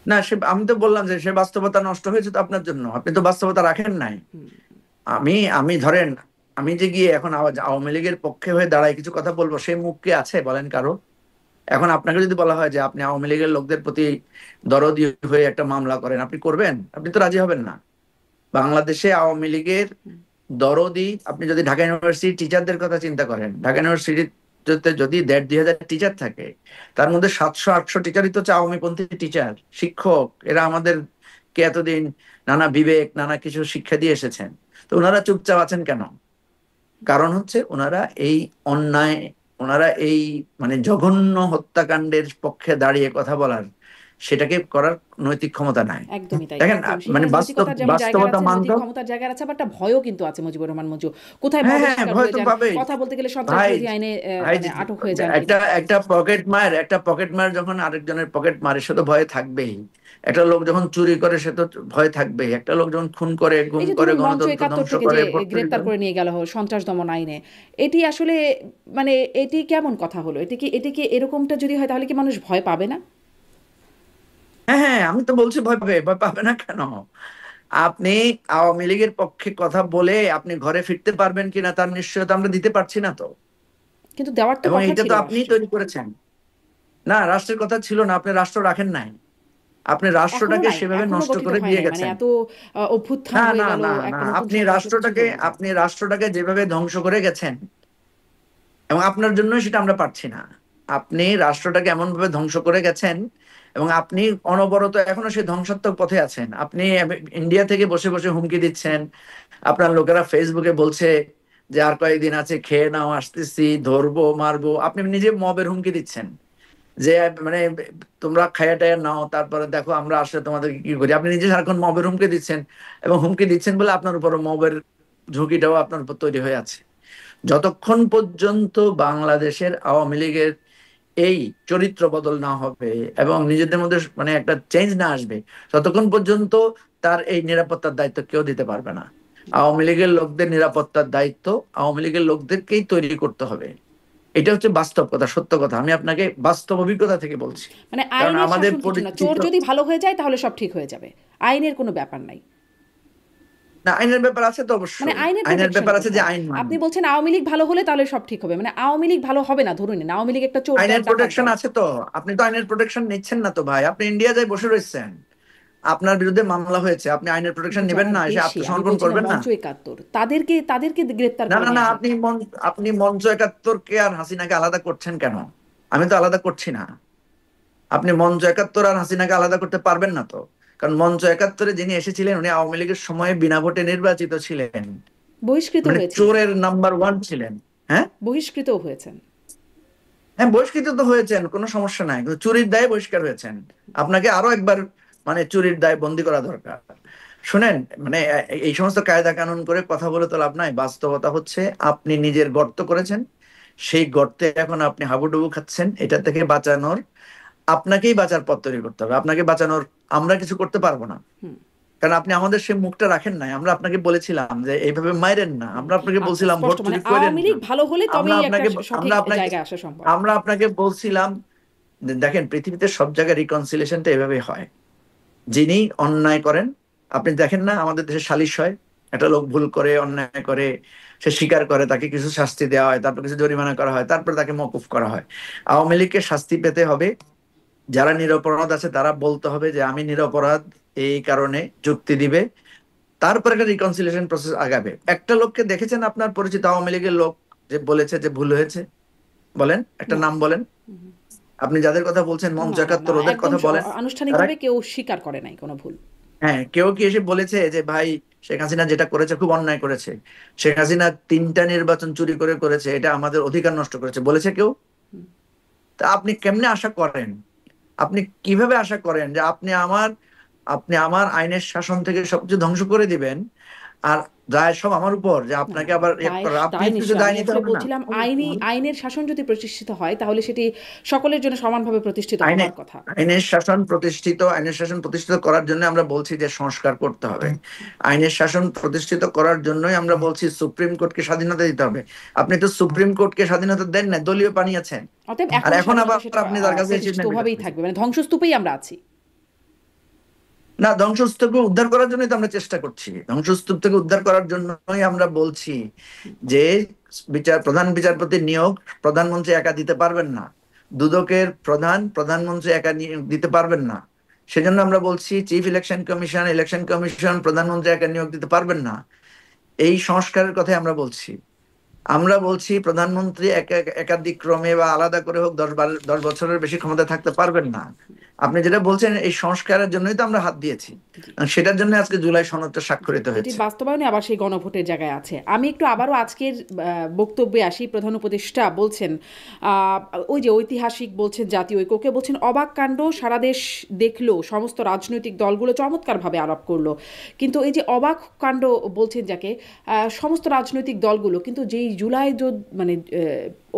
না সে, আমি তো বললাম যে সে বাস্তবতা নষ্ট হয়েছে তো আপনার জন্য, আপনি তো বাস্তবতা রাখেন নাই। হুম। আমি আমি ধরেন, আমি যে গিয়ে এখন আওয়ামী লীগের পক্ষে হয়ে দাঁড়ায় কিছু কথা বলবো, সে মুখ কি আছে বলেন কারো? এখন আপনাকে যদি বলা হয় যে আপনি আওয়ামী লীগের লোকদের প্রতি দরদি হয়ে একটা মামলা করেন, আপনি করবেন? আপনি তো রাজি হবেন না। বাংলাদেশে আওয়ামী লীগের দরদি, আপনি যদি ঢাকা ইউনিভার্সিটি টিচারদের কথা চিন্তা করেন, ঢাকা ইউনিভার্সিটিতে যদি 1,500-2,000 টিচার থাকে, তার মধ্যে 700-800 টিচারই তো হচ্ছে আওয়ামীপন্থী টিচার, শিক্ষক। এরা আমাদেরকে এতদিন নানা বিবেক, নানা কিছু শিক্ষা দিয়ে এসেছেন। তো ওনারা চুপচাপ আছেন কেন? কারণ হচ্ছে ওনারা এই অন্যায়, ওনারা এই জঘন্য হত্যাকাণ্ডের পক্ষে দাঁড়িয়ে কথা বলার সেটাকে করার নৈতিক ক্ষমতা নাই। একদমই তাই, দেখেন একদম। মানে সেখানে নৈতিকতার যেমন জায়গা বাস্তবতা আছে, নৈতিক মানতে ক্ষমতার জায়গা আছে, আবার একটা ভয়ও কিন্তু আছে মুজিবুর রহমান মঞ্জু। কোথায় হ্যাঁ ভবের হ্যাঁ, শিকার ভয় হয়ে তো যান, পাবেই কথা বলতে গেলে সন্ত্রাস ভাই। বিরোধী আইনে ভাই মানে আটক হয়ে যান একটা কিনা। একটা পকেট মার যখন আরেকজনের পকেট মারে, সে তো ভয়ে থাকবেই। একটা লোক যখন চুরি করে সে তো ভয় থাকবেই। একটা লোক যখন খুন করে, গুম এই যে করে, ধরুন মঞ্চ গণতন্ত্র ৭১ ধ্বংস থেকে যে করে, ভোট চুরি গ্রেপ্তার করে। করে নিয়ে গেল সন্ত্রাস দমন আইনে, এটি আসলে মানে এটি কেমন কথা হলো? এটি কি এরকমটা যদি হয় তাহলে কি মানুষ ভয় পাবে না? হ্যাঁ হ্যাঁ, আমি তো বলছি ভয় পাবে। ভয় পাবে না কেন? আপনি আওয়ামী লীগের পক্ষে কথা বলে আপনি ঘরে ফিরতে পারবেন কিনা তার নিশ্চয়তা আমরা দিতে পারছি না তো। কিন্তু দেওয়ার তো এবং কথা এটা ছিল তো আপনিই রাষ্ট্রের। তৈরি করেছেন। না, রাষ্ট্রের কথা ছিল না, আপনি রাষ্ট্র রাখেন নাই। আপনি এখনো রাষ্ট্রটাকে নাই, সেভাবে এখনো নষ্ট গঠিত করে হয় দিয়ে নাই, মানে গেছেন। এত অভ্যুত্থান না হয়ে না গেল, না না, একটা নতুন আপনি সরকার প্রতিষ্ঠিত রাষ্ট্রটাকে হলো না। আপনি রাষ্ট্রটাকে যেভাবে ধ্বংস করে গেছেন, এবং আপনার জন্য সেটা আমরা পারছি না। আপনি রাষ্ট্রটাকে এমন ভাবে ধ্বংস করে গেছেন, এবং আপনি অনবরত এখনো সেই ধ্বংসাত্মক পথে আছেন। আপনি ইন্ডিয়া থেকে বসে বসে হুমকি দিচ্ছেন। আপনার লোকেরা ফেসবুকে বলছে যে আর কয়েকদিন আছে, খেয়ে নাও, আসতেছি, ধরবো, মারবো। আপনি নিজে মবের হুমকি দিচ্ছেন যে মানে তোমরা খায়া টায়া নাও, তারপরে দেখো আমরা আসলে তোমাদেরকে কি করি। আপনি নিজে সারাক্ষণ মবের হুমকি দিচ্ছেন, এবং হুমকি দিচ্ছেন বলে আপনার উপর মবের ঝুঁকিটাও আপনার উপর তৈরি হয়ে আছে। যতক্ষণ পর্যন্ত বাংলাদেশের আওয়ামী লীগের এই চরিত্র বদল না হবে এবং নিজেদের মধ্যে মানে একটা চেঞ্জ না আসবে, ততক্ষণ পর্যন্ত তার এই নিরাপত্তার দায়িত্ব কেউ দিতে পারবে না। আওয়ামী লীগের লোকদের নিরাপত্তার দায়িত্ব আওয়ামী লীগের লোকদেরকেই তৈরি করতে হবে। এটা হচ্ছে বাস্তব কথা, সত্য কথা। আমি আপনাকে বাস্তব অভিজ্ঞতা থেকে বলছি। মানে কারণ আইনের আমাদের শাসন কিছু না, চোর পরিচিত যদি ভালো হয়ে যায় তাহলে সব ঠিক হয়ে যাবে, আইনের কোনো ব্যাপার নাই। না, আইনের ব্যাপার আছে তো মানে অবশ্যই। আইনের আইনের প্রোটেকশন ব্যাপার আছে যে কোথায়? আইন আপনি মানবে। বলছেন আওয়ামী লীগ ভালো হলে তাহলে সব ঠিক হবে, মানে আওয়ামী লীগ ভালো হবে না, ধরুন না আওয়ামী লীগ একটা চোর দল, আইনের ডাকাত প্রোটেকশন দল। আছে তো। আপনি তো আইনের প্রোটেকশন নিচ্ছেন না তো ভাই। আপনি ইন্ডিয়া যাই বসে রয়েছেন, আপনার বিরুদ্ধে মামলা হয়েছে, আপনি আইনের প্রোটেকশন কিন্তু নেবেন যারা না? এসে দেশে, আমি আত্মসমর্পণ বলছি না করবেন না? মঞ্চ ৭১, তাদেরকে গ্রেপ্তার না করে না না, নেওয়া হোক। আপনি মঞ্চ একাত্তরকে আর হাসিনাকে আলাদা করছেন কেন? আমি তো আলাদা করছি না। আপনি মঞ্চ একাত্তর আর হাসিনাকে আলাদা করতে পারবেন না তো। কারণ মঞ্চ একাত্তরে যিনি এসেছিলেন উনি আওয়ামী লীগের সময়ে বিনা ভোটে নির্বাচিত ছিলেন। বহিষ্কৃত মানে হয়েছিলেন। চোরের নাম্বার ওয়ান ছিলেন। হ্যাঁ বহিষ্কৃতও হয়েছেন। হ্যাঁ, বহিষ্কৃত তো হয়েছেন, কোনো সমস্যা নাই, কিন্তু চুরির দায়ে বহিষ্কার হয়েছেন। আপনাকে আরো একবার মানে চুরির দায়ে বন্দী করা দরকার। শুনেন, মানে এই সমস্ত কায়দা কানুন করে কথা বলে তো লাভ নাই। বাস্তবতা হচ্ছে আপনি নিজের গর্ত করেছেন, সেই গর্তে এখন আপনি হাবুডুবু খাচ্ছেন। এটা থেকে বাঁচানোর আপনাকেই বাঁচার পথ তৈরি করতে হবে। আপনাকে বাঁচানোর আমরা কিছু করতে পারবো না। হুম। কারণ আপনি আমাদের সেই মুখটা রাখেন নাই। আমরা আপনাকে বলেছিলাম যে এইভাবে মাইরেন না, আমরা আপনাকে আচ্ছা, বলছিলাম ভোট স্পষ্ট মানে চুরি করেন আওয়ামী না। লীগ ভালো হলে আমরা তবেই একটা আপনাকে সঠিক আমরা আপনাকে জায়গায় আসা সম্ভব। আমরা আপনাকে বলছিলাম দেখেন, পৃথিবীতে সব জায়গায় রিকনসিলিয়েশনটা এভাবেই হয়। যিনি অন্যায় করেন, আপনি দেখেন না আমাদের দেশে সালিশ হয়, একটা লোক ভুল করে, অন্যায় করে, সে স্বীকার করে, তাকে কিছু শাস্তি দেওয়া হয়, তারপর কিছু জরিমানা করা হয়, তারপর তাকে মওকুফ করা হয়। আওয়ামী লীগকে শাস্তি পেতে হবে। যারা নিরপরাধ আছে তারা বলতে হবে যে আমি নিরপরাধ, এই কারণে যুক্তি দিবে। তারপর একটা রিকনসিলিয়েশন প্রসেস আগাবে। একটা লোককে দেখেছেন আপনার পরিচিত আওয়ামী লীগের লোক যে বলেছে যে ভুল হয়েছে? বলেন একটা না। নাম বলেন। আপনি যাদের কথা বলছেন মঞ্চ না, না, না, একাত্তর, ওদের একদম কথা বলেন। তারা আনুষ্ঠানিকভাবে কেউ স্বীকার করে নাই কোনো ভুল। হ্যাঁ, কেউ কি এসে বলেছে যে ভাই শেখ হাসিনা যেটা করেছে খুব অন্যায় করেছে, শেখ হাসিনা 3টা নির্বাচন চুরি করে করেছে, এটা আমাদের অধিকার নষ্ট করেছে, বলেছে কেউ? তা আপনি কেমনে আশা করেন, আপনি কিভাবে আশা করেন যে আপনি আমার আইনের শাসন থেকে সবকিছু ধ্বংস করে দিবেন, আর দায় সব আমার উপর, যে না, আপনাকে না, আবার দায় করার, আপনি দায় কিছু নিশ্চয়, দায় আমি নিতে আসলে হবে না? বলছিলাম আইনের শাসন যদি প্রতিষ্ঠিত হয় তাহলে সেটি সকলের জন্য সমানভাবে প্রতিষ্ঠিত আইনে হওয়ার কথা। আইনের শাসন প্রতিষ্ঠিত করার জন্য আমরা বলছি যে সংস্কার করতে হবে। আইনের শাসন প্রতিষ্ঠিত করার জন্যই আমরা বলছি সুপ্রিম কোর্টকে স্বাধীনতা দিতে হবে। আপনি তো সুপ্রিম কোর্টকে স্বাধীনতা দেন না, দলীয় বানিয়েছেন। অতএব আর এখনো এখন আবার স্বাধীনতা সেটা আপনি তার কাছে প্রতিষ্ঠিত অ্যাচিভমেন্ট ভাবেই থাকবে, মানে ধ্বংসস্তূপেই আমরা আছি। না, ধ্বংসস্তূপকে উদ্ধার করার জন্যই তো আমরা চেষ্টা করছি। ধ্বংসস্তূপ থেকে উদ্ধার করার জন্যই আমরা বলছি যে প্রধান বিচারপতির নিয়োগ প্রধানমন্ত্রী একা দিতে পারবেন না। দুদকের প্রধানমন্ত্রী একা দিতে পারবেন না। সেজন্য আমরা বলছি চিফ ইলেকশন কমিশন প্রধানমন্ত্রী একা নিয়োগ দিতে পারবেন না। এই সংস্কারের কথাই আমরা বলছি। আমরা বলছি প্রধানমন্ত্রী একাধিক ক্রমে বা আলাদা করে হোক 10 বছরের বেশি ক্ষমতা থাকতে পারবেন না। আপনি যেটা বলছেন এই সংস্কারের জন্যই তো আমরা হাত দিয়েছি, জি। সেটার জন্য আজকে জুলাই সনদটা জি, স্বাক্ষরিত যেটির হয়েছে। বাস্তবায়নে আবার সেই গণভোটের জায়গায় আছে। আমি একটু আবারও আজকের বক্তব্যে আসি। প্রধান উপদেষ্টা বলছেন, আহ, ওই যে ঐতিহাসিক বলছেন, জাতীয় ঐক্যকে বলছেন অবাক কাণ্ড, সারা দেশ দেখলো, সমস্ত রাজনৈতিক দলগুলো চমৎকারভাবে আলাপ করলো। কিন্তু এই যে অবাক কাণ্ড বলছেন যাকে, সমস্ত রাজনৈতিক দলগুলো কিন্তু যেই জুলাই মানে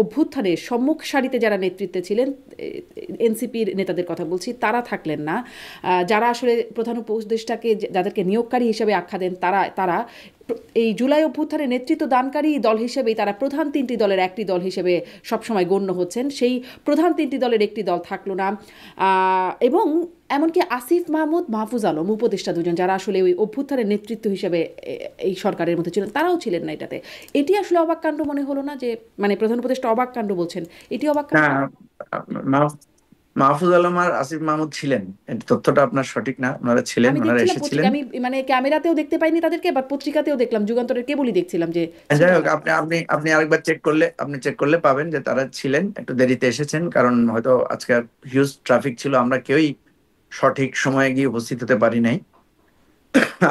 অভ্যুত্থানের সম্মুখ সারিতে যারা নেতৃত্বে ছিলেন, এনসিপির নেতাদের কথা বলছি, তারা থাকলেন না। যারা আসলে প্রধান উপদেষ্টাকে যাদেরকে নিয়োগকারী হিসেবে আখ্যা দেন, তারা তারা এই জুলাই অভ্যুত্থানে নেতৃত্ব দানকারী দল হিসেবেই তারা প্রধান তিনটি দলের একটি দল হিসেবে সবসময় গণ্য হচ্ছেন। সেই প্রধান তিনটি দলের একটি দল থাকলো না। এবং এমনকি আসিফ মাহমুদ, মাহফুজ আলম উপদেষ্টা দুজন, যারা আসলে ওই অভ্যুত্থানের নেতৃত্ব হিসেবে এই সরকারের মধ্যে ছিলেন, তারাও ছিলেন না এটাতে। এটি আসলে অবাক কাণ্ড মনে হলো না? যে মানে প্রধান উপদেষ্টা অবাক কাণ্ড বলছেন, এটি অবাক না, কাণ্ড? মাহফুজ আলম আর আসিফ মাহমুদ ছিলেন, এই তথ্যটা আপনার সঠিক না। ওনারা ছিলেন, আমি ওনারা দেখছিলাম এসেছিলেন। পত্রিকা, আমি মানে ক্যামেরাতেও দেখতে পাইনি তাদেরকে, বা পত্রিকাতেও দেখলাম, যুগান্তরের কেবলই দেখছিলাম যে যাই ছিলেন হোক, না। আপনি আপনি আপনি আরেকবার চেক করলে পাবেন যে তারা ছিলেন, একটু দেরিতে এসেছেন, কারণ হয়তো আজকে হিউজ ট্রাফিক ছিল, আমরা কেউই সঠিক সময়ে গিয়ে উপস্থিত হতে পারি নাই।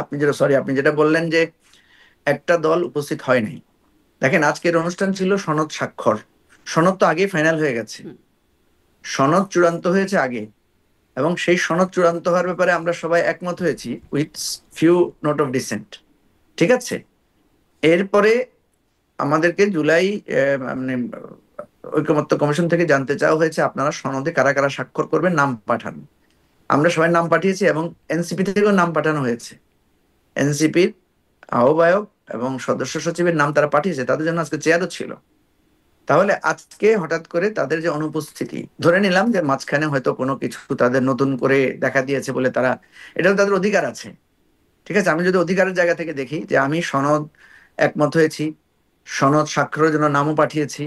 আপনি যেটা বললেন যে একটা দল উপস্থিত হয় নাই, দেখেন আজকের অনুষ্ঠান ছিল সনদ স্বাক্ষর। সনদ তো আগেই ফাইনাল হয়ে গেছে, হুম। সনদ চূড়ান্ত হয়েছে আগে, এবং সেই সনদ চূড়ান্ত হওয়ার ব্যাপারে আমরা সবাই একমত হয়েছি with few note of dissent. ঠিক আছে, এরপরে আমাদেরকে জুলাই মানে ঐকমত্য কমিশন থেকে জানতে চাওয়া হয়েছে আপনারা সনদে কারা কারা স্বাক্ষর করবেন, নাম পাঠান। আমরা সবাই নাম পাঠিয়েছি এবং এনসিপি থেকেও নাম পাঠানো হয়েছে। এনসিপির আহ্বায়ক এবং সদস্য সচিবের নাম তারা পাঠিয়েছে, তাদের জন্য আজকে চেয়ারও ছিল। তাহলে আজকে হঠাৎ করে তাদের যে অনুপস্থিতি, ধরে নিলাম যে মাঝখানে হয়তো কোনো কিছু তাদের নতুন করে দেখা দিয়েছে বলে তারা, এটাও তাদের অধিকার আছে। ঠিক আছে, আমি যদি অধিকারের জায়গা থেকে দেখি যে আমি সনদ একমত হয়েছি, সনদ স্বাক্ষরের জন্য নামও পাঠিয়েছি,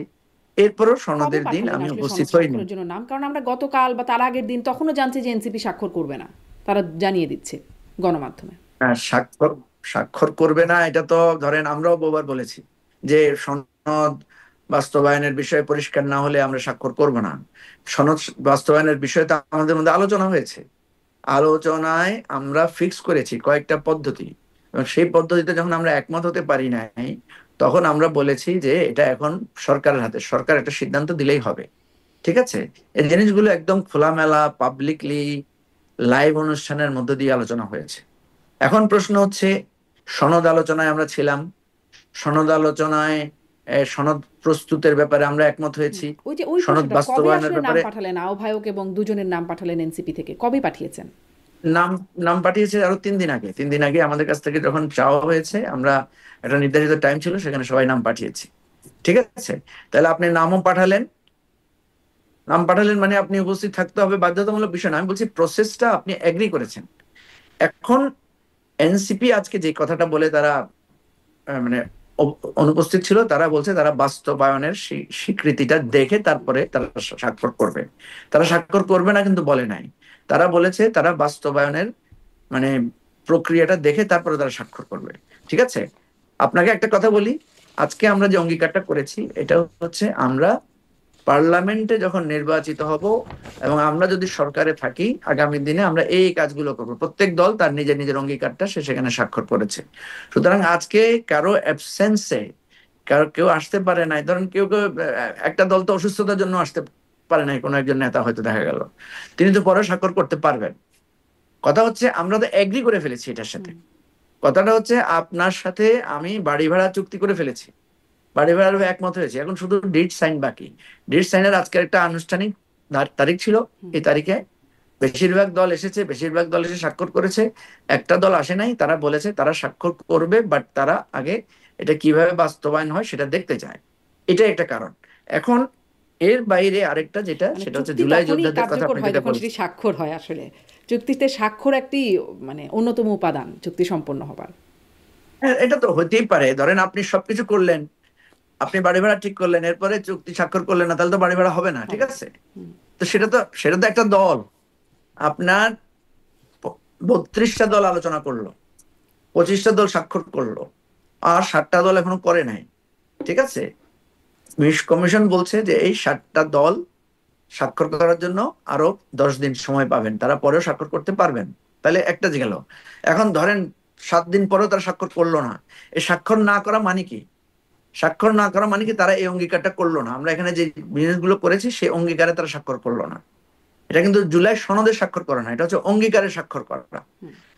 এরপরও কবে সনদের দিন পাঠালেন আমি আসলে উপস্থিত সনদ হইনি। স্বাক্ষরের জন্য নাম? কারণ আমরা গতকাল বা তার আগের দিন তখনও জানছি যে এনসিপি স্বাক্ষর করবে না, তারা জানিয়ে দিচ্ছে গণমাধ্যমে। স্বাক্ষর স্বাক্ষর করবে না, এটা তো ধরেন আমরাও বহুবার বলেছি যে সনদ বাস্তবায়নের বিষয়ে পরিষ্কার না হলে আমরা স্বাক্ষর করব না। সনদ বাস্তবায়নের বিষয়ে তো আমাদের মধ্যে আলোচনা হয়েছে, আলোচনায় আমরা ফিক্স করেছি কয়েকটা পদ্ধতি, এবং সেই পদ্ধতিতে যখন আমরা একমত হতে পারি নাই, তখন আমরা বলেছি যে এটা এখন সরকারের হাতে, সরকার একটা সিদ্ধান্ত দিলেই হবে। ঠিক আছে, এই জিনিসগুলো একদম খোলামেলা পাবলিকলি লাইভ অনুষ্ঠানের মধ্য দিয়ে আলোচনা হয়েছে। এখন প্রশ্ন হচ্ছে, সনদ আলোচনায় আমরা ছিলাম, সনদ আলোচনায় সনদ প্রস্তুতের ব্যাপারে আমরা একমত হয়েছি, ওই যে ওই সনদ প্রশ্নটা, কবে বাস্তবায়নের আসলে নাম ব্যাপারে পাঠালেন আহ্বায়ক এবং দুজনের নাম পাঠালেন এনসিপি থেকে, কবে পাঠিয়েছেন? নাম নাম পাঠিয়েছে আরো 3 দিন আগে। 3 দিন আগে আমাদের কাছ থেকে যখন চাওয়া হয়েছে, আমরা একটা নির্ধারিত টাইম ছিল, সেখানে সবাই নাম পাঠিয়েছি। ঠিক আছে, তাহলে আপনি নামও পাঠালেন, নাম পাঠালেন মানে আপনি উপস্থিত থাকতে হবে, বাধ্যতামূলক বিষয় না। আমি বলছি প্রসেসটা আপনি এগ্রি করেছেন। এখন এনসিপি আজকে যে কথাটা বলে তারা মানে অনুপস্থিত ছিল, তারা বলছে তারা বাস্তবায়নের স্বীকৃতিটা দেখে তারপরে তারা স্বাক্ষর করবে। তারা স্বাক্ষর করবে না কিন্তু বলে নাই, তারা বলেছে তারা বাস্তবায়নের মানে প্রক্রিয়াটা দেখে তারপরে তারা স্বাক্ষর করবে। ঠিক আছে, আপনাকে একটা কথা বলি, আজকে আমরা যে অঙ্গীকারটা করেছি এটা হচ্ছে আমরা পার্লামেন্টে যখন নির্বাচিত হব এবং আমরা যদি সরকারে থাকি, আগামী দিনে আমরা এই কাজগুলো করব। প্রত্যেক দল তার নিজের নিজের অঙ্গীকারটা সে সেখানে স্বাক্ষর করেছে। সুতরাং আজকে কারো অ্যাবসেন্সে কেউ আসতে পারে নাই, ধরেন কেউ কেউ একটা দল তো অসুস্থতার জন্য আসতে পারে নাই, কোনো একজন নেতা হয়তো দেখা গেল, তিনি তো পরে স্বাক্ষর করতে পারবেন। কথা হচ্ছে আমরা তো এগ্রি করে ফেলেছি এটার সাথে। কথাটা হচ্ছে আপনার সাথে আমি বাড়ি ভাড়া চুক্তি করে ফেলেছি, বাড়ি ভাড়ার একমত হয়েছে, এখন শুধু ডিড সাইন বাকি। ডিড সাইনের আজকে একটা আনুষ্ঠানিক তারিখ ছিল, এই তারিখে বেশিরভাগ দল এসেছে, বেশিরভাগ দল এসে স্বাক্ষর করেছে। একটা দল আসে নাই, তারা বলেছে তারা স্বাক্ষর করবে, বাট তারা আগে এটা কিভাবে বাস্তবায়ন হয় সেটা দেখতে চায়। এটাই একটা কারণ। এখন এর বাইরে আরেকটা যেটা, মানে সেটা হচ্ছে চুক্তি জুলাই তখনই যোদ্ধাদের কথা কার্যকর আপনি হয় যেটা যখন সেটি বলছেন। স্বাক্ষর হয়। আসলে চুক্তিতে স্বাক্ষর একটি মানে অন্যতম উপাদান চুক্তি সম্পন্ন হবার। হ্যাঁ, এটা তো হতেই পারে, ধরেন আপনি সবকিছু করলেন, আপনি বাড়ি ভাড়া ঠিক করলেন, এরপরে চুক্তি স্বাক্ষর করলেন না, তাহলে তো বাড়ি ভাড়া হবে না। ঠিক হবে না। আছে, তো সেটা তো একটা দল, আপনার 32টা দল আলোচনা করলো, 25টা দল স্বাক্ষর করলো, আর 7টা দল এখনো করে নাই। ঠিক আছে, কমিশন বলছে যে এই 7টা দল স্বাক্ষর করার জন্য আরো 10 দিন সময় পাবেন, তারা পরেও স্বাক্ষর করতে পারবেন। তাহলে একটা যে গেল। এখন ধরেন 7 দিন পরেও তারা স্বাক্ষর করলো না, এই স্বাক্ষর না করা মানে কি? স্বাক্ষর না করা মানে কি তারা এই অঙ্গীকারটা করলো না। আমরা এখানে যে জিনিসগুলো করেছি সেই অঙ্গীকারে তারা স্বাক্ষর করলো না। এটা কিন্তু জুলাই সনদে স্বাক্ষর করা না, এটা হচ্ছে অঙ্গীকারে স্বাক্ষর করা।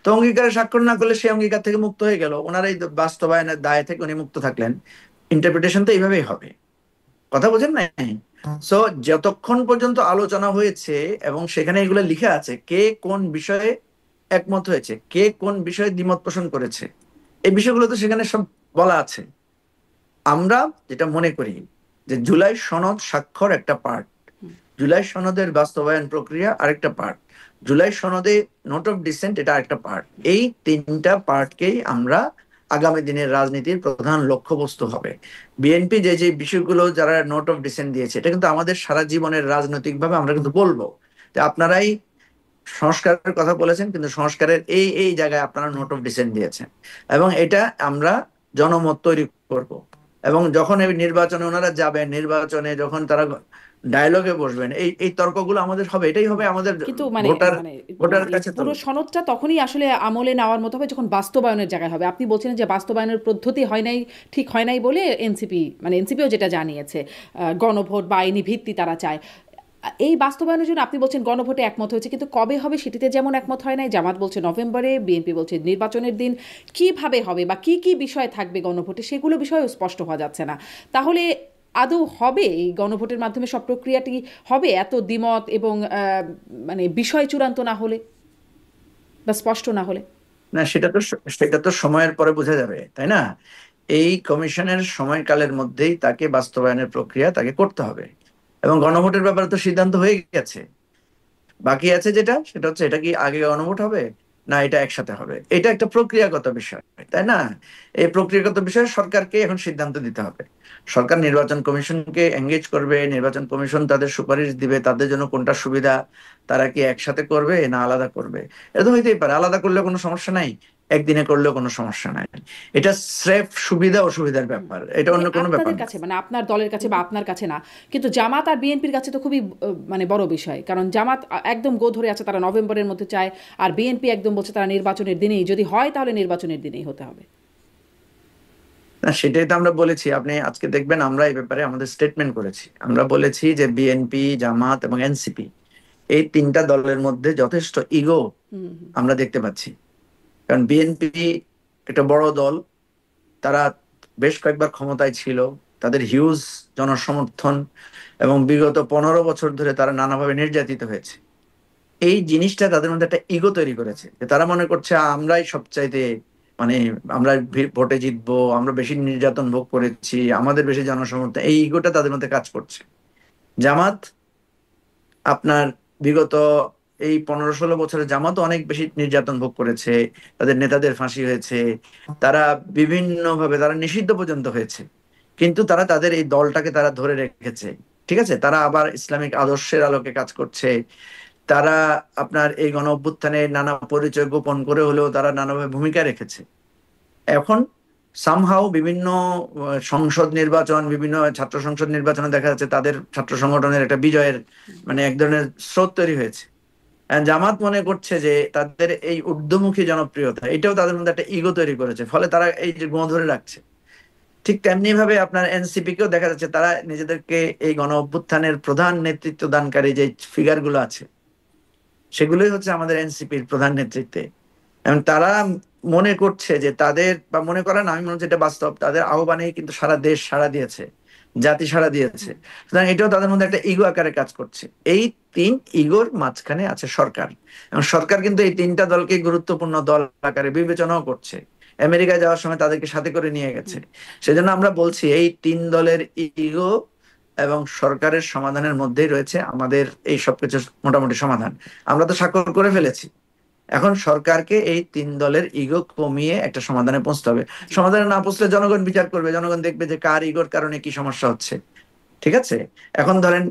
তো অঙ্গীকারে স্বাক্ষর না করলে সেই অঙ্গীকার থেকে মুক্ত হয়ে গেল, ওনার এই বাস্তবায়নের দায় থেকে উনি মুক্ত থাকলেন। ইন্টারপ্রিটেশন তো এইভাবেই হবে, কথা বোঝেন না? সো যতক্ষণ পর্যন্ত আলোচনা হয়েছে এবং সেখানে এগুলো লিখে আছে কে কোন বিষয়ে একমত হয়েছে, কে কোন বিষয়ে দ্বিমত পোষণ করেছে, এই বিষয়গুলো তো সেখানে সব বলা আছে। আমরা যেটা মনে করি যে জুলাই সনদ স্বাক্ষর একটা পার্ট, জুলাই সনদের বাস্তবায়ন প্রক্রিয়া আরেকটা পার্ট, জুলাই সনদে নোট অফ ডিসেন্ট এটা আরেকটা পার্ট। এই 3টা পার্টকেই আমরা আগামী দিনের রাজনীতির প্রধান লক্ষ্যবস্তু হবে। বিএনপি যে যে বিষয়গুলো যারা নোট অফ ডিসেন্ট দিয়েছে, এটা কিন্তু আমাদের সারা জীবনের রাজনৈতিক ভাবে আমরা কিন্তু বলবো যে আপনারাই সংস্কারের কথা বলেছেন, কিন্তু সংস্কারের এই এই জায়গায় আপনারা নোট অফ ডিসেন্ট দিয়েছেন, এবং এটা আমরা জনমত তৈরি করব। এবং যখন এই নির্বাচনে ওনারা যাবেন, নির্বাচনে যখন তারা ডায়লগে বসবেন, এই এই তর্কগুলো আমাদের হবে, এটাই হবে আমাদের কিন্তু মানে ভোটার মানে ভোটার মানে কাছে পুরো সনদটা তখনই আসলে আমলে নেওয়ার মতো হবে যখন বাস্তবায়নের জায়গায় হবে। আপনি বলছেন যে বাস্তবায়নের পদ্ধতি হয় নাই, ঠিক হয় নাই বলে এনসিপি, মানে এনসিপিও যেটা জানিয়েছে, গণভোট বা আইনি ভিত্তি তারা চায়। এই বাস্তবায়নের জন্য আপনি বলছেন গণভোটে একমত হয়েছে, কিন্তু কবে হবে সেটিতে যেমন একমত হয় নাই। জামাত বলছে নভেম্বরে, বিএনপি বলছে নির্বাচনের দিন। কিভাবে হবে বা কি কি বিষয় থাকবে গণভোটে সেগুলো বিষয়েও স্পষ্ট হওয়া যাচ্ছে না। তাহলে আদৌ হবে এই গণভোটের মাধ্যমে সব প্রক্রিয়াটি হবে এত দ্বিমত এবং মানে বিষয় চূড়ান্ত না হলে বা স্পষ্ট না হলে? না, সেটা তো সময়ের পরে বোঝা যাবে, তাই না? এই কমিশনের সময়কালের মধ্যেই তাকে বাস্তবায়নের প্রক্রিয়া তাকে করতে হবে। এবং গণভোটের ব্যাপারে তো সিদ্ধান্ত হয়ে গেছে, বাকি আছে যেটা, সেটা হচ্ছে এটা কি আগে গণভোট হবে না এটা একসাথে হবে, এটা একটা প্রক্রিয়াগত বিষয়, তাই না? এই প্রক্রিয়াগত বিষয়ে সরকারকে এখন সিদ্ধান্ত দিতে হবে। সরকার নির্বাচন কমিশনকে এঙ্গেজ করবে, নির্বাচন কমিশন তাদের সুপারিশ দিবে তাদের জন্য কোনটা সুবিধা, তারা কি একসাথে করবে না আলাদা করবে। এটা তো হইতেই পারে, আলাদা করলে কোনো সমস্যা নাই, একদিনে করলেও কোনো সমস্যা নাই। এটা স্রেফ সুবিধা অসুবিধার ব্যাপার, এটা মানে অন্য কোনো ব্যাপার আপনাদের না। কাছে, মানে আপনার দলের কাছে বা আপনার কাছে না, কিন্তু জামাত আর বিএনপির কাছে তো খুবই মানে বড় বিষয়। কারণ জামাত একদম গো ধরে আছে, তারা নভেম্বরের মধ্যে চায়, আর বিএনপি একদম বলছে তারা নির্বাচনের দিনেই, যদি হয় তাহলে নির্বাচনের দিনেই হতে হবে। না, সেটাই তো আমরা বলেছি। আপনি আজকে দেখবেন আমরা এই ব্যাপারে আমাদের স্টেটমেন্ট করেছি, আমরা বলেছি যে বিএনপি, জামাত এবং এনসিপি এই 3টা দলের মধ্যে যথেষ্ট ইগো আমরা দেখতে পাচ্ছি। কারণ বিএনপি একটা বড় দল, তারা বেশ কয়েকবার ক্ষমতায় ছিল, তাদের হিউজ জনসমর্থন, এবং বিগত 15 বছর ধরে তারা নানাভাবে নির্যাতিত হয়েছে। এই জিনিসটা তাদের মধ্যে একটা ইগো তৈরি করেছে, যে তারা মনে করছে আমরাই সবচাইতে, মানে আমরা ভোটে জিতবো, আমরা বেশি নির্যাতন ভোগ করেছি, আমাদের বেশি জনসমর্থন, এই ইগোটা তাদের মধ্যে কাজ করছে। জামাত আপনার বিগত এই 15-16 বছরে জামাত অনেক বেশি নির্যাতন ভোগ করেছে, তাদের নেতাদের ফাঁসি হয়েছে, তারা বিভিন্ন ভাবে তারা নিষিদ্ধ পর্যন্ত হয়েছে, কিন্তু তারা তাদের এই দলটাকে তারা ধরে রেখেছে। ঠিক আছে, তারা আবার ইসলামিক আদর্শের আলোকে কাজ করছে। তারা আপনার এই গণ অভ্যুত্থানে নানা পরিচয় গোপন করে হলেও তারা নানাভাবে ভূমিকা রেখেছে। এখন সামহাও বিভিন্ন সংসদ নির্বাচন, বিভিন্ন ছাত্র সংসদ নির্বাচনে দেখা যাচ্ছে তাদের ছাত্র সংগঠনের একটা বিজয়ের মানে এক ধরনের স্রোত তৈরি হয়েছে। জামাত মনে করছে যে তাদের এই ঊর্ধ্বমুখী জনপ্রিয়তা এটাও তাদের মধ্যে একটা ইগো তৈরি করেছে, ফলে তারা এই যে গোঁ ধরে রাখছে। ঠিক তেমনি ভাবে আপনার এনসিপি কেও দেখা যাচ্ছে তারা নিজেদেরকে এই গণ অভ্যুত্থানের প্রধান নেতৃত্ব দানকারী যে ফিগার গুলো আছে সেগুলোই হচ্ছে আমাদের এনসিপির প্রধান নেতৃত্বে। এবং তারা মনে করছে যে তাদের, বা মনে করে না, আমি মনে হচ্ছে এটা বাস্তব, তাদের আহ্বানেই কিন্তু সারা দেশ সাড়া দিয়েছে, জাতি সাড়া দিয়েছে। সুতরাং এটাও তাদের মধ্যে একটা ইগো আকারে কাজ করছে। এই 3 ইগোর মাঝখানে আছে সরকার, এবং সরকার কিন্তু এই 3টা দলকে গুরুত্বপূর্ণ দল আকারে বিবেচনাও করছে। আমেরিকা যাওয়ার সময় তাদেরকে সাথে করে নিয়ে গেছে। সেজন্য আমরা বলছি এই 3 দলের ইগো এবং সরকারের সমাধানের মধ্যেই রয়েছে আমাদের এই সবকিছু মোটামুটি সমাধান। আমরা তো স্বাক্ষর করে ফেলেছি, এখন সরকারকে এই 3 দলের ইগো কমিয়ে একটা সমাধানে পৌঁছতে হবে। সমাধানে না পৌঁছলে জনগণ বিচার করবে, জনগণ দেখবে যে কার ইগোর কারণে কি সমস্যা হচ্ছে। ঠিক আছে, এখন ধরেন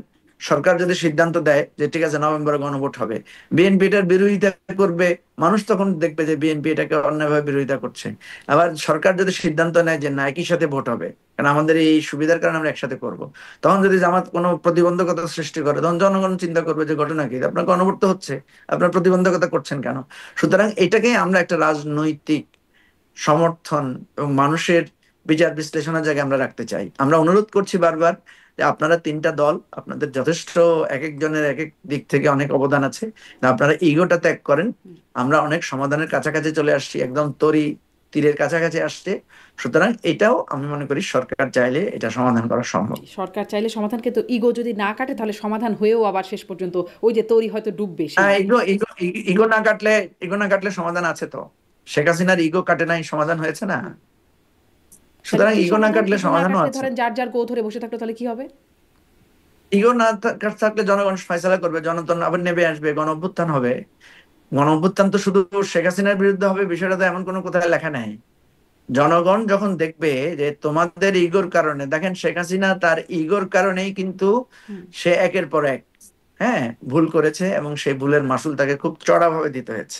সরকার যদি সিদ্ধান্ত দেয় যে ঠিক আছে নভেম্বরে গণভোট হবে, বিএনপি এটার বিরোধিতা করবে, মানুষ তখন দেখবে যে বিএনপি এটাকে অন্যায়ভাবে বিরোধিতা করছে। আবার সরকার যদি সিদ্ধান্ত নেয় যে না একই সাথে ভোট হবে, কারণ আমাদের এই সুবিধার কারণে আমরা একসাথে করব, তখন যদি জামাত কোনো প্রতিবন্ধকতা সৃষ্টি করে, তখন জনগণ চিন্তা করবে যে ঘটনা কি, আপনার গণভোট তো হচ্ছে, আপনার প্রতিবন্ধকতা করছেন কেন? সুতরাং এটাকে আমরা একটা রাজনৈতিক সমর্থন এবং মানুষের বিচার বিশ্লেষণের জায়গায় আমরা রাখতে চাই। আমরা অনুরোধ করছি বারবার যে আপনারা তিনটা দল, আপনাদের যথেষ্ট এক একজনের এক এক দিক থেকে অনেক অবদান আছে, আপনারা ইগোটা ত্যাগ করেন। আমরা অনেক সমাধানের কাছাকাছি চলে আসছি, একদম তীরের কাছাকাছি আসছে। সুতরাং এটাও আমি মনে করি সরকার চাইলে এটা সমাধান করা সম্ভব। সরকার চাইলে সমাধান, কিন্তু ইগো যদি না কাটে তাহলে সমাধান হয়েও আবার শেষ পর্যন্ত ওই যে তৈরি হয়তো ডুববে। ইগো না কাটলে সমাধান আছে তো। শেখ হাসিনার ইগো কাটে নাই, সমাধান হয়েছে না। সুতরাং ইগো না কাটলে সমাধানও আছে। ধরেন যার যার গো ধরে বসে থাকলে তাহলে কি হবে? ইগো না থাকলে জনগণ ফয়সালা করবে, জনগণ আবার নেমে আসবে, গণ অভ্যুত্থান হবে। গণ অভ্যুত্থান তো শুধু শেখ হাসিনার বিরুদ্ধে হবে বিষয়টা তো এমন কোনো কোথায় লেখা নাই। জনগণ যখন দেখবে যে তোমাদের ইগোর কারণে, দেখেন শেখ হাসিনা তার ইগোর কারণেই কিন্তু সে একের পর এক ভুল করেছে এবং সেই ভুলের মাসুল তাকে খুব চড়াভাবে দিতে হয়েছে।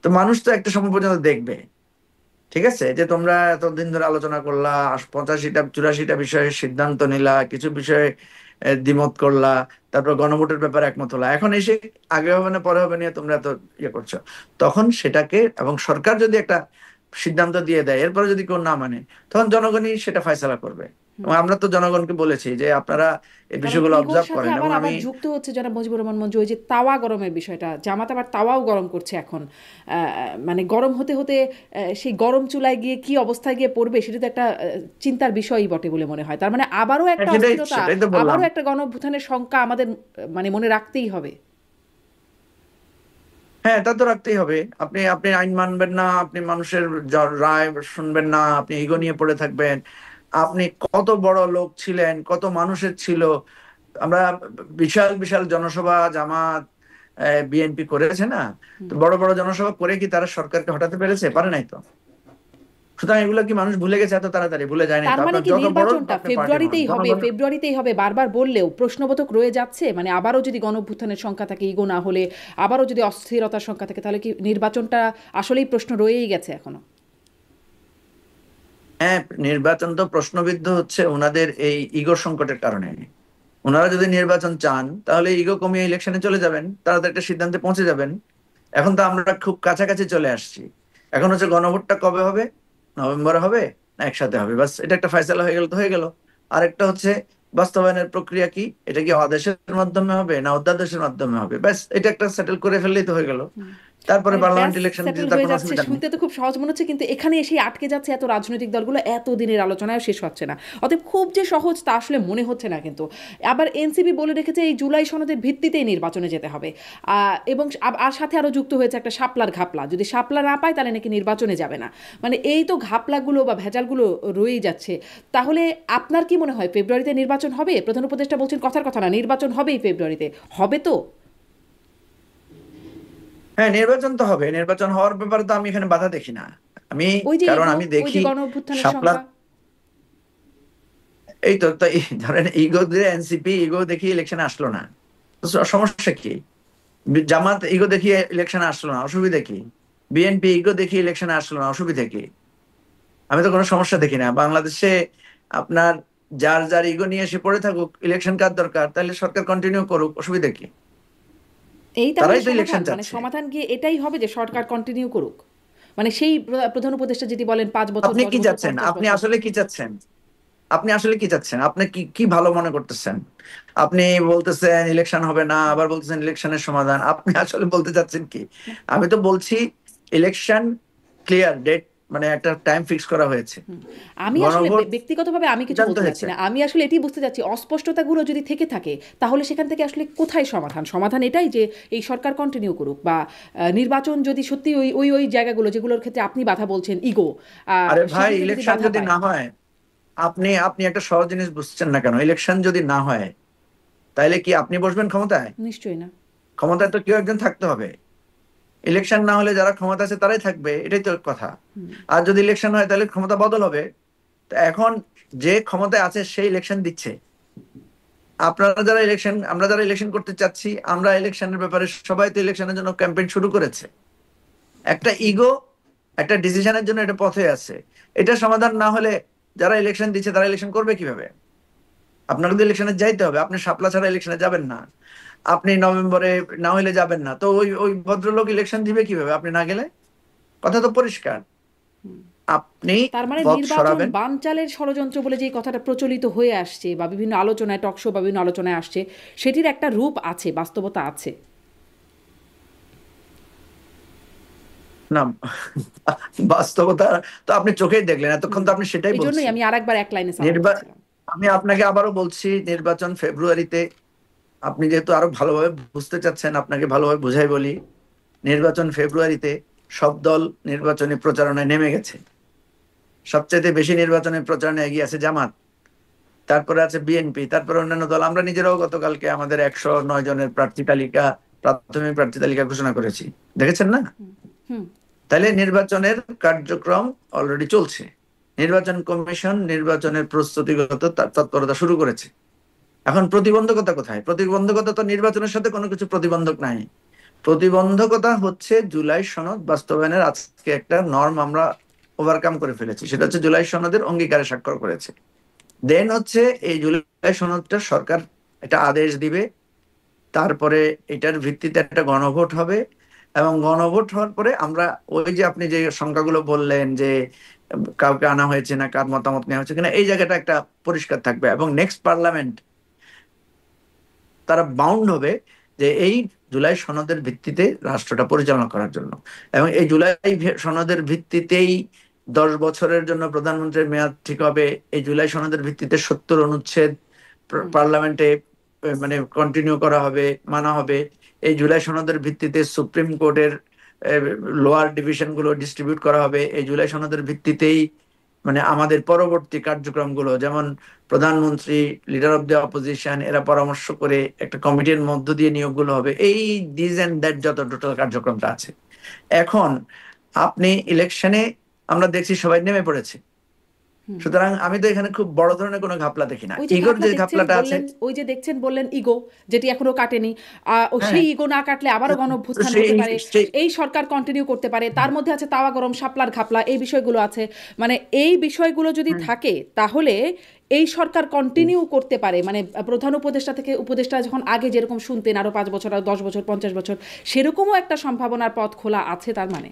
তো মানুষ তো একটা সময় পর্যন্ত দেখবে, ঠিক আছে, যে তোমরা এতদিন ধরে আলোচনা করলা, 85টা 84টা বিষয়ে সিদ্ধান্ত নিলা, কিছু বিষয়ে দ্বিমত করলা, তারপর গণভোটের ব্যাপারে একমত হলা, এখন এসে আগে হবে না পরে হবে নিয়ে তোমরা তো ইয়ে করছো। তখন সেটাকে, এবং সরকার যদি একটা সিদ্ধান্ত দিয়ে দেয়, এরপরে যদি কেউ না মানে, তখন জনগণই সেটা ফয়সালা করবে। এবং আমরা তো জনগণকে বলেছি যে আপনারা এই বিষয়গুলো অবজার্ভ করেন। এবং আমি যুক্ত হচ্ছে যারা মুজিবুর রহমান মঞ্জু, ওই যে তাওয়া গরমের বিষয়টা, জামাত আবার তাওয়াও গরম করছে এখন। মানে গরম হতে হতে সেই গরম চুলায় গিয়ে কি অবস্থায় গিয়ে পড়বে সেটা তো একটা চিন্তার বিষয়ই বটে বলে মনে হয়। তার মানে আবারও একটা অস্থিরতা, আবারও একটা গণঅভ্যুত্থানের শঙ্কা আমাদের মানে মনে রাখতেই হবে। হ্যাঁ, তা তো রাখতেই হবে। আপনি আপনি আইন মানবেন না, আপনি মানুষের রায় শুনবেন না, আপনি ইগো নিয়ে পড়ে থাকবেন। আপনি কত বড় লোক ছিলেন, কত মানুষের ছিল, আমরা বিশাল বিশাল জনসভা জামাত বিএনপি করেছে না, তো বড় বড় জনসভা করে কি তারা সরকারকে হটাতে পেরেছে? পারে নাই তো। সুতরাং এগুলো কি মানুষ ভুলে গেছে এত তাড়াতাড়ি? ভুলে যায়নি। তার মানে কি নির্বাচনটা ফেব্রুয়ারিতেই হবে? ফেব্রুয়ারিতেই হবে বারবার বললেও প্রশ্নবোধক রয়ে যাচ্ছে। মানে আবারও যদি গণঅভ্যুত্থানের সংখ্যা থাকে, ইগো না হলে, আবারও যদি অস্থিরতার সংখ্যা থাকে, তাহলে কি নির্বাচনটা আসলেই প্রশ্ন রয়েই গেছে এখনো? হ্যাঁ, নির্বাচন তো প্রশ্নবিদ্ধ হচ্ছে ওনাদের এই ইগো সংকটের কারণে। ওনারা যদি নির্বাচন চান তাহলে ইগো কমিয়ে ইলেকশনে চলে যাবেন, তারা একটা সিদ্ধান্তে পৌঁছে যাবেন। এখন তো আমরা খুব কাছাকাছি চলে আসছি। এখন হচ্ছে গণভোটটা কবে হবে, নভেম্বরে হবে না একসাথে হবে, বাস এটা একটা ফয়সালা হয়ে গেল তো হয়ে গেল। আরেকটা হচ্ছে বাস্তবায়নের প্রক্রিয়া কি, এটা কি আদেশের মাধ্যমে হবে না অধ্যাদেশের মাধ্যমে হবে, ব্যাস এটা একটা সেটেল করে ফেললেই তো হয়ে গেল। তারপরে পার্লামেন্ট ইলেকশন শুনতে তো খুব সহজ মনে হচ্ছে, কিন্তু এখানে এসে আটকে যাচ্ছে এত রাজনৈতিক দলগুলো, এত দিনের আলোচনায় শেষ হচ্ছে না। অতএব খুব যে সহজ তা আসলে মনে হচ্ছে না। কিন্তু আবার এনসিপি বলে রেখেছে এই জুলাই সনদের ভিত্তিতেই নির্বাচনে যেতে হবে, এবং আর সাথে আরো যুক্ত হয়েছে একটা শাপলার ঘাপলা, যদি শাপলা না পায় তাহলে নাকি নির্বাচনে যাবে না। মানে এই তো ঘাপলাগুলো বা ভেজালগুলো রয়েই যাচ্ছে। তাহলে আপনার কি মনে হয় ফেব্রুয়ারিতে নির্বাচন হবে? প্রধান উপদেষ্টা বলছেন কথার কথা না, নির্বাচন হবেই ফেব্রুয়ারিতে, হবে তো? হ্যাঁ, নির্বাচন তো হবে। নির্বাচন হওয়ার ব্যাপারে তো আমি এখানে বাধা দেখি না। আমি কারণ আমি দেখি শাপলা, এই তো ধরেন ইগো দিয়ে এনসিপি ইগো দেখিয়ে ইলেকশনে আসলো না, সমস্যা কি? জামাত ইগো দেখিয়ে ইলেকশনে আসলো না, অসুবিধা কি? বিএনপি ইগো দেখিয়ে ইলেকশনে আসলো না, অসুবিধা কি? আমি তো কোনো সমস্যা দেখি না। বাংলাদেশে আপনার যার যার ইগো নিয়ে এসে পড়ে থাকুক, ইলেকশন কার দরকার, তাহলে সরকার কন্টিনিউ করুক, অসুবিধা কি? তারাই তো ইলেকশন চাচ্ছে। মানে সমাধান কি এটাই হবে যে সরকার কন্টিনিউ করুক? মানে সেই প্রধান উপদেষ্টা যদি বলেন 5 বছর, আপনি কি চাচ্ছেন? আপনি আসলে কি চাচ্ছেন? আপনি আসলে কি চাচ্ছেন? আপনি কি কি ভালো মনে করতেছেন? আপনি বলতেছেন ইলেকশন হবে না, আবার বলতেছেন ইলেকশনের সমাধান। আপনি আসলে বলতে চাচ্ছেন কি? আমি তো বলছি ইলেকশন ক্লিয়ার ডেট, মানে একটা টাইম ফিক্স করা হয়েছে। আমি আসলে ব্যক্তিগতভাবে আমি কিছু বলতে চাচ্ছি না, আমি আসলে এটাই বুঝতে চাচ্ছি অস্পষ্টতাগুলো যদি থেকে থাকে তাহলে সেখান থেকে আসলে কোথায় সমাধান? সমাধান এটাই যে এই সরকার কন্টিনিউ করুক, বা নির্বাচন যদি সত্যি ওই ওই ওই জায়গাগুলো যেগুলোর ক্ষেত্রে আপনি বাধা বলছেন ইগো। আরে ভাই, ইলেকশন যদি না হয়, আপনি আপনি একটা সহজ জিনিস বুঝছেন না কেন? ইলেকশন যদি না হয় তাহলে কি আপনি বসবেন ক্ষমতায়? নিশ্চয়ই না। ক্ষমতায় তো কেউ একজন থাকতে হবে। ইলেকশন না হলে যারা ক্ষমতা আছে তারাই থাকবে, এটাই তো কথা। আর যদি ইলেকশন হয় তাহলে ক্ষমতা বদল হবে। তো এখন যে ক্ষমতায় আছে সেই ইলেকশন দিচ্ছে, আমরা যারা ইলেকশন করতে চাচ্ছি, আমরা ইলেকশনের ব্যাপারে সবাই তো ইলেকশনের জন্য ক্যাম্পেইন শুরু করেছে। একটা ইগো, একটা ডিসিশনের জন্য এটা পথে আছে। এটা সমাধান না হলে যারা ইলেকশন দিচ্ছে তারা ইলেকশন করবে কিভাবে? আপনাকে তো ইলেকশনে যাইতে হবে, আপনি শাপলা ছাড়া ইলেকশনে যাবেন না, আপনি নভেম্বরে না হলে যাবেন না, তো ওই ওই ভদ্রলোক ইলেকশন দিবে কিভাবে আপনি না গেলে? কথা তো পরিষ্কার। আপনি তার মানে পথ নির্বাচন সরাবেন। বানচালের ষড়যন্ত্র বলে যে কথাটা প্রচলিত হয়ে আসছে বা বিভিন্ন আলোচনায়, টকশো বা বিভিন্ন আলোচনায় আসছে, সেটির একটা রূপ আছে, বাস্তবতা আছে। না, বাস্তবতা তো আপনি চোখেই দেখলেন, এতক্ষণ তো আপনি সেটাই এই জন্যই বলছেন। আমি আরেকবার এক লাইনে সামারি নির্বা দিচ্ছিলাম। আমি আপনাকে আবারও বলছি, নির্বাচন ফেব্রুয়ারিতে। আপনি যেহেতু আরো ভালোভাবে বুঝতে চাচ্ছেন, আপনাকে ভালোভাবে বুঝাই বলি। নির্বাচন ফেব্রুয়ারিতে। সব দল নির্বাচনী প্রচারণায় নেমে গেছে। সবচেয়ে বেশি নির্বাচনী প্রচারণায় এগিয়ে আছে জামাত, তারপরে আছে বিএনপি, তারপরে অন্যান্য দল। আমরা নিজেরাও গতকালকে আমাদের 109 জনের প্রার্থী তালিকা, প্রাথমিক প্রার্থী তালিকা ঘোষণা করেছি, দেখেছেন না? হুম। তাহলে নির্বাচনের কার্যক্রম অলরেডি চলছে। নির্বাচন কমিশন নির্বাচনের প্রস্তুতিগত তৎপরতা শুরু করেছে। এখন প্রতিবন্ধকতা কোথায়? প্রতিবন্ধকতা তো নির্বাচনের সাথে কোনো কিছু প্রতিবন্ধক নাই। প্রতিবন্ধকতা হচ্ছে জুলাই সনদ বাস্তবায়নের আজকে একটা নর্ম আমরা ওভারকাম করে ফেলেছি, সেটা হচ্ছে জুলাই সনদের অঙ্গীকারে স্বাক্ষর করেছে। দেন হচ্ছে এই জুলাই সনদটা সরকার একটা আদেশ দিবে, তারপরে এটার ভিত্তিতে একটা গণভোট হবে, এবং গণভোট হওয়ার পরে আমরা ওই যে আপনি যে সংখ্যাগুলো বললেন যে কাউকে আনা হয়েছে না, কার মতামত নেওয়া হয়েছে কিনা, এই জায়গাটা একটা পরিষ্কার থাকবে। এবং নেক্সট পার্লামেন্ট তারা বাউন্ড হবে যে এই জুলাই সনদের ভিত্তিতে রাষ্ট্রটা পরিচালনা করার জন্য। এবং এই জুলাই সনদের ভিত্তিতেই 10 বছরের জন্য প্রধানমন্ত্রীর মেয়াদ ঠিক হবে। এই জুলাই সনদের ভিত্তিতে 70 অনুচ্ছেদ পার্লামেন্টে মানে কন্টিনিউ করা হবে, মানা হবে। এই জুলাই সনদের ভিত্তিতে সুপ্রিম কোর্টের লোয়ার ডিভিশন গুলো ডিস্ট্রিবিউট করা হবে। এই জুলাই সনদের ভিত্তিতেই মানে আমাদের পরবর্তী কার্যক্রমগুলো, যেমন প্রধানমন্ত্রী, লিডার অফ দ্য অপোজিশন, এরা পরামর্শ করে একটা কমিটির মধ্য দিয়ে নিয়োগগুলো হবে। এই দিস এন্ড দ্যাট যত টোটাল কার্যক্রমটা আছে। এখন আপনি ইলেকশনে আমরা দেখছি সবাই নেমে পড়েছে। সুতরাং আমি তো এখানে খুব বড় ধরনের কোনো ঘাপলা দেখি না। ওই যে ইগোর ঘাপলা যে দেখছেন ঘাপলাটা আছে, বললেন, ওই যে দেখছেন বললেন ইগো, যেটি এখনো কাটেনি। ও হ্যাঁ, সেই ইগো না কাটলে আবারও গণঅভ্যুত্থান সেই হতে পারে, সেই এই সরকার কন্টিনিউ করতে পারে। তার মধ্যে আছে তাওয়া গরম, শাপলার ঘাপলা, এই বিষয়গুলো আছে। মানে এই বিষয়গুলো যদি থাকে তাহলে এই সরকার কন্টিনিউ করতে পারে। মানে প্রধান উপদেষ্টা থেকে উপদেষ্টা যখন আগে যেরকম শুনতেন আরো 5 বছর, আর 10 বছর, 50 বছর, সেরকমও একটা সম্ভাবনার পথ খোলা আছে তার মানে।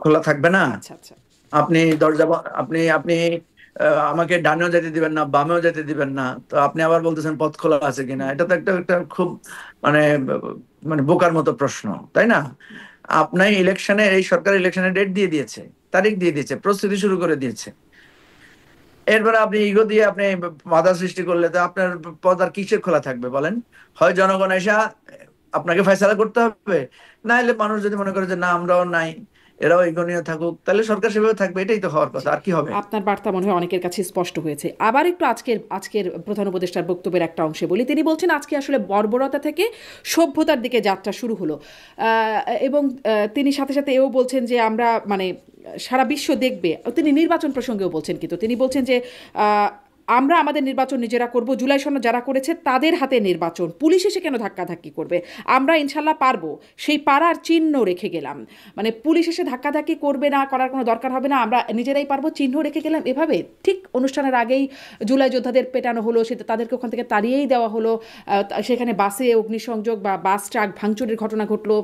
খোলা থাকবে না। আচ্ছা আচ্ছা। আপনি দরজা আপনি আপনি আমাকে ডানেও যেতে দিবেন না, বামেও যেতে দিবেন না, তো আপনি আবার বলতেছেন পথ খোলা আছে কিনা। এটা তো একটা একটা খুব মানে মানে বোকার মতো প্রশ্ন, তাই না? আপনার ইলেকশনে, এই সরকার ইলেকশনের ডেট দিয়ে দিয়েছে, তারিখ দিয়ে দিয়েছে, প্রস্তুতি শুরু করে দিয়েছে। এরপরে আপনি ইগো দিয়ে আপনি বাধা সৃষ্টি করলে তো আপনার পথ আর কিসের খোলা থাকবে বলেন? হয় জনগণ এসে আপনাকে ফয়সালা করতে হবে, না হলে মানুষ যদি মনে করে যে না আমরাও নাই, এরাও ইগো নিয়ে থাকুক, তাহলে সরকার সেভাবে থাকবে। এটাই তো হওয়ার কথা, আর কি হবে? আপনার বার্তা মনে হয় অনেকের কাছে স্পষ্ট হয়েছে। আবার একটু আজকের আজকের প্রধান উপদেষ্টার বক্তব্যের একটা অংশে বলি। তিনি বলছেন আজকে আসলে বর্বরতা থেকে সভ্যতার দিকে যাত্রা শুরু হলো। এবং তিনি সাথে সাথে এও বলছেন যে আমরা মানে সারা বিশ্ব দেখবে। তিনি নির্বাচন প্রসঙ্গেও বলছেন, কিন্তু তিনি বলছেন যে আমরা আমাদের নির্বাচন নিজেরা করব, জুলাই সনদ যারা করেছে তাদের হাতে নির্বাচন, পুলিশ এসে কেন ধাক্কাধাক্কি করবে, আমরা ইনশাল্লাহ পারবো, সেই পারার চিহ্ন রেখে গেলাম। মানে পুলিশ এসে ধাক্কাধাক্কি করবে না, করার কোনো দরকার হবে না, আমরা নিজেরাই পারবো, চিহ্ন রেখে গেলাম। এভাবে ঠিক অনুষ্ঠানের আগেই জুলাই যোদ্ধাদের পেটানো হলো, সে তাদেরকে ওখান থেকে তাড়িয়েই দেওয়া হলো। সেখানে বাসে অগ্নিসংযোগ বা বাস ট্রাক ভাঙচুরের ঘটনা ঘটলো।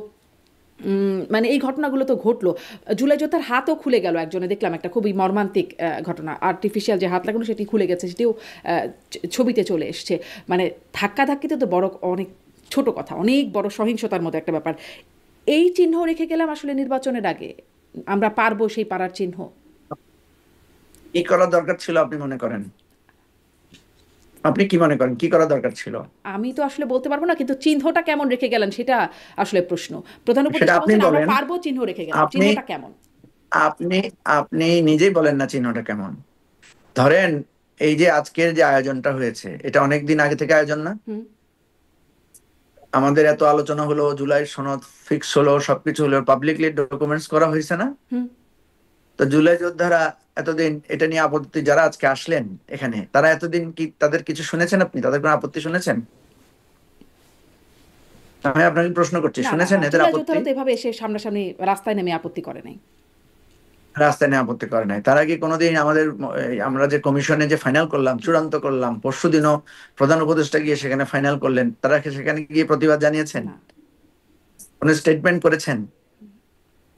মানে এই ঘটনাগুলো তো ঘটলো। জুলাই যোদ্ধার হাতও খুলে গেল একজনে, দেখলাম একটা খুবই মর্মান্তিক ঘটনা। আর্টিফিশিয়াল যে হাত লাগানো সেটি খুলে গেছে, সেটিও ছবিতে চলে এসছে। মানে ধাক্কাধাক্কিতে তো বড় অনেক ছোট কথা, অনেক বড় সহিংসতার মতো একটা ব্যাপার। এই চিহ্ন রেখে গেলাম আসলে নির্বাচনের আগে, আমরা পারবো সেই পারার চিহ্ন। কি করা দরকার ছিল আপনি মনে করেন? আপনি কি মনে করেন কি করা দরকার ছিল? আমি তো আসলে বলতে পারবো না, কিন্তু চিহ্নটা কেমন রেখে গেলেন সেটা আসলে প্রশ্ন। প্রধান সেটা উপদেষ্টা আপনি বলছেন আমরা বলেন। পারবো, চিহ্ন রেখে গেলাম, আপনি চিহ্নটা কেমন? আপনি আপনি নিজেই বলেন না চিহ্নটা কেমন। ধরেন এই যে আজকের যে আয়োজনটা হয়েছে, এটা অনেক দিন আগে থেকে আয়োজন না? হুম। আমাদের এত আলোচনা হলো, জুলাই সনদ ফিক্স হলো, সবকিছু হলো, পাবলিকলি ডকুমেন্টস করা হয়েছে না? হুম। তো তো জুলাই যোদ্ধারা এতদিন এটা নিয়ে আপত্তি, যারা আজকে আসলেন এখানে, তারা এতদিন কি তাদের কিছু শুনেছেন? আপনি তাদের কোনো আপত্তি শুনেছেন? আমি আপনাকে প্রশ্ন করছি, না না শুনেছেন না, এদের জুলাই আপত্তি? যোদ্ধারা তো এভাবে এসে সামনাসামনি রাস্তায় নেমে আপত্তি করে নাই। রাস্তায় নিয়ে আপত্তি করে নাই। তারা কি কোনোদিন আমাদের আমরা যে কমিশনে যে ফাইনাল করলাম, চূড়ান্ত করলাম, পরশুদিনও প্রধান উপদেষ্টা গিয়ে সেখানে ফাইনাল করলেন, তারা কি সেখানে গিয়ে প্রতিবাদ জানিয়েছেন? না কোনো স্টেটমেন্ট করেছেন?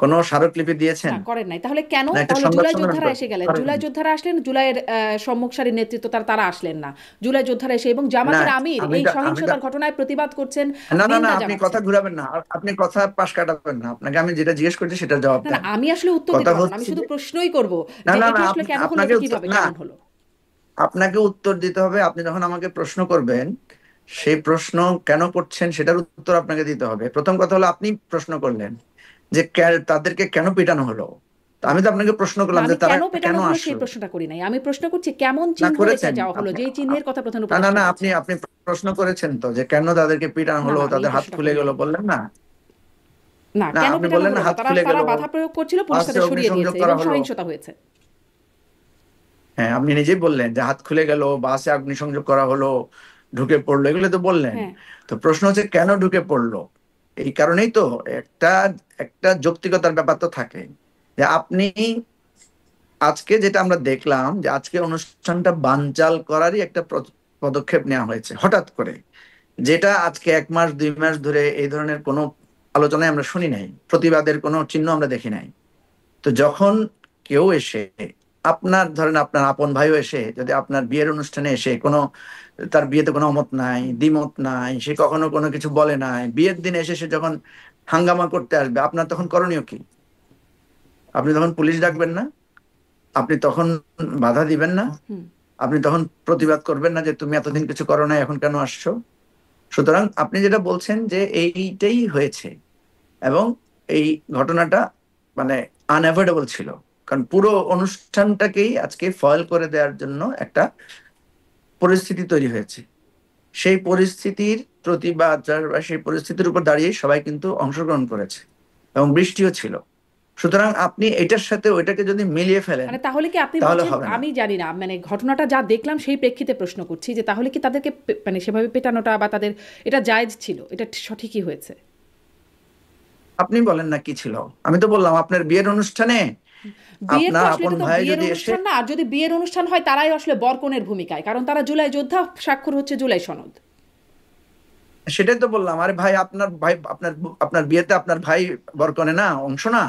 কোনো স্মারকলিপি দিয়েছেন? না করেন নাই। তাহলে কেন, না একটা তাহলে সংবাদ জুলাই সম্মেলন যোদ্ধারা এসে গেলেন, করেন? জুলাই যোদ্ধারা আসলেন, জুলাইয়ের সম্মুখ সারির নেতৃত্ব তারা আসলেন না, জুলাই যোদ্ধারা এসে এবং না জামাতের আমির আমি এই তো আমি তো সহিংসতার ঘটনায় প্রতিবাদ করছেন, না না না, নিন্দা আপনি কথা জানাচ্ছেন। ঘুরাবেন না, আপনি কথা পাশ কাটাবেন না। আপনাকে আমি যেটা জিজ্ঞেস করছি সেটার জবাব না না, দেন। আমি আসলে উত্তর কথা দিতে পারবো না, আমি হচ্ছে শুধু যে প্রশ্নই করব না যে না এটা না, আসলে কেন হলো, আপনাকে এটা উত্তর কিভাবে না, কেমন হলো। আপনাকে উত্তর দিতে হবে। আপনি যখন আমাকে প্রশ্ন করবেন, সেই প্রশ্ন কেন করছেন সেটার উত্তর আপনাকে দিতে হবে। প্রথম কথা হলো, আপনি প্রশ্ন করলেন যে তাদেরকে কেন পিটানো হলো। তো আমি তো আপনাকে প্রশ্ন না, করলাম যে আমি তারা কেন পেটানো কেন হলো সেই আসলো। প্রশ্নটা করি নাই, আমি প্রশ্ন করছি কেমন না চিহ্ন রেখে করেছেন যাওয়া হলো, আপনি, যেই চিহ্নের কথা প্রধান না না উপদেষ্টা না, আপনি বলছেন। আপনি প্রশ্ন করেছেন তো যে কেন তাদেরকে পিটানো না হলো, না, আমি এই তাদের হাত প্রশ্নটা খুলে করি গেল, নাই। বললেন না? না, না কেন আপনি পেটানো বললেন হলো না না, হাত তারা খুলে গেল, তারা বাধা প্রয়োগ করছিল, পুলিশ বাসে তাদের সরিয়ে অগ্নিসংযোগ দিয়েছে করা এবং হলো। সহিংসতা হয়েছে। হ্যাঁ, আপনি নিজেই বললেন যে হাত খুলে গেল, বাসে অগ্নিসংযোগ করা হলো, ঢুকে পড়লো, এগুলো তো বললেন। হ্যাঁ, তো প্রশ্ন হচ্ছে কেন ঢুকে পড়লো। এই কারণেই তো একটা একটা যৌক্তিকতার ব্যাপার তো থাকে, যে আপনি আজকে যেটা আমরা দেখলাম যে আজকে অনুষ্ঠানটা বানচাল করারই একটা পদক্ষেপ নেওয়া হয়েছে হঠাৎ করে, যেটা আজকে 1 মাস 2 মাস ধরে এই ধরনের কোনো আলোচনায় আমরা শুনি নাই, প্রতিবাদের কোনো চিহ্ন আমরা দেখি নাই। তো যখন কেউ এসে, আপনার ধরেন আপনার আপন ভাইও এসে যদি আপনার বিয়ের অনুষ্ঠানে এসে কোনো, তার বিয়েতে কোনো অমত নাই, দ্বিমত নাই, সে কখনো কোনো কিছু বলে নাই, বিয়ের দিনে এসে সে যখন হাঙ্গামা করতে আসবে, আপনার তখন করণীয় কি? আপনি তখন পুলিশ ডাকবেন না? আপনি তখন বাধা দিবেন না? হুম। আপনি তখন প্রতিবাদ করবেন না যে তুমি এতদিন কিছু করো না, এখন কেন আসছো? সুতরাং আপনি যেটা বলছেন যে এইটাই হয়েছে, এবং এই ঘটনাটা মানে আনঅ্যাভয়েডেবল ছিল, কারণ পুরো অনুষ্ঠানটাকেই আজকে ফয়েল করে দেওয়ার জন্য একটা পরিস্থিতি তৈরি হয়েছে। সেই পরিস্থিতির প্রতিবাদ বা সেই পরিস্থিতির উপর দাঁড়িয়ে সবাই কিন্তু অংশগ্রহণ করেছে, এবং বৃষ্টিও ছিল। সুতরাং আপনি এটার সাথে ওইটাকে যদি মিলিয়ে ফেলেন, মানে তাহলে কি আপনি তাহলে বলছেন, হবে না। আমি জানি না, মানে ঘটনাটা যা দেখলাম সেই প্রেক্ষিতে প্রশ্ন করছি যে তাহলে কি তাদেরকে মানে সেভাবে পেটানোটা বা তাদের এটা জায়েজ ছিল, এটা সঠিকই হয়েছে? আপনি বলেন না কি ছিল। আমি তো বললাম আপনার বিয়ের অনুষ্ঠানে বিয়ের তো আপনার আসলে আপন এটা তো ভাই বিয়ের যদি এসে, অনুষ্ঠান না, আর যদি বিয়ের অনুষ্ঠান হয় তারাই আসলে বরকনের ভূমিকায়, কারণ তারা জুলাই যোদ্ধা, স্বাক্ষর হচ্ছে জুলাই সনদ। সেটাই তো বললাম, আরে ভাই আপনার ভাই, আপনার আপনার বিয়েতে আপনার ভাই বরকনে না, অংশ না?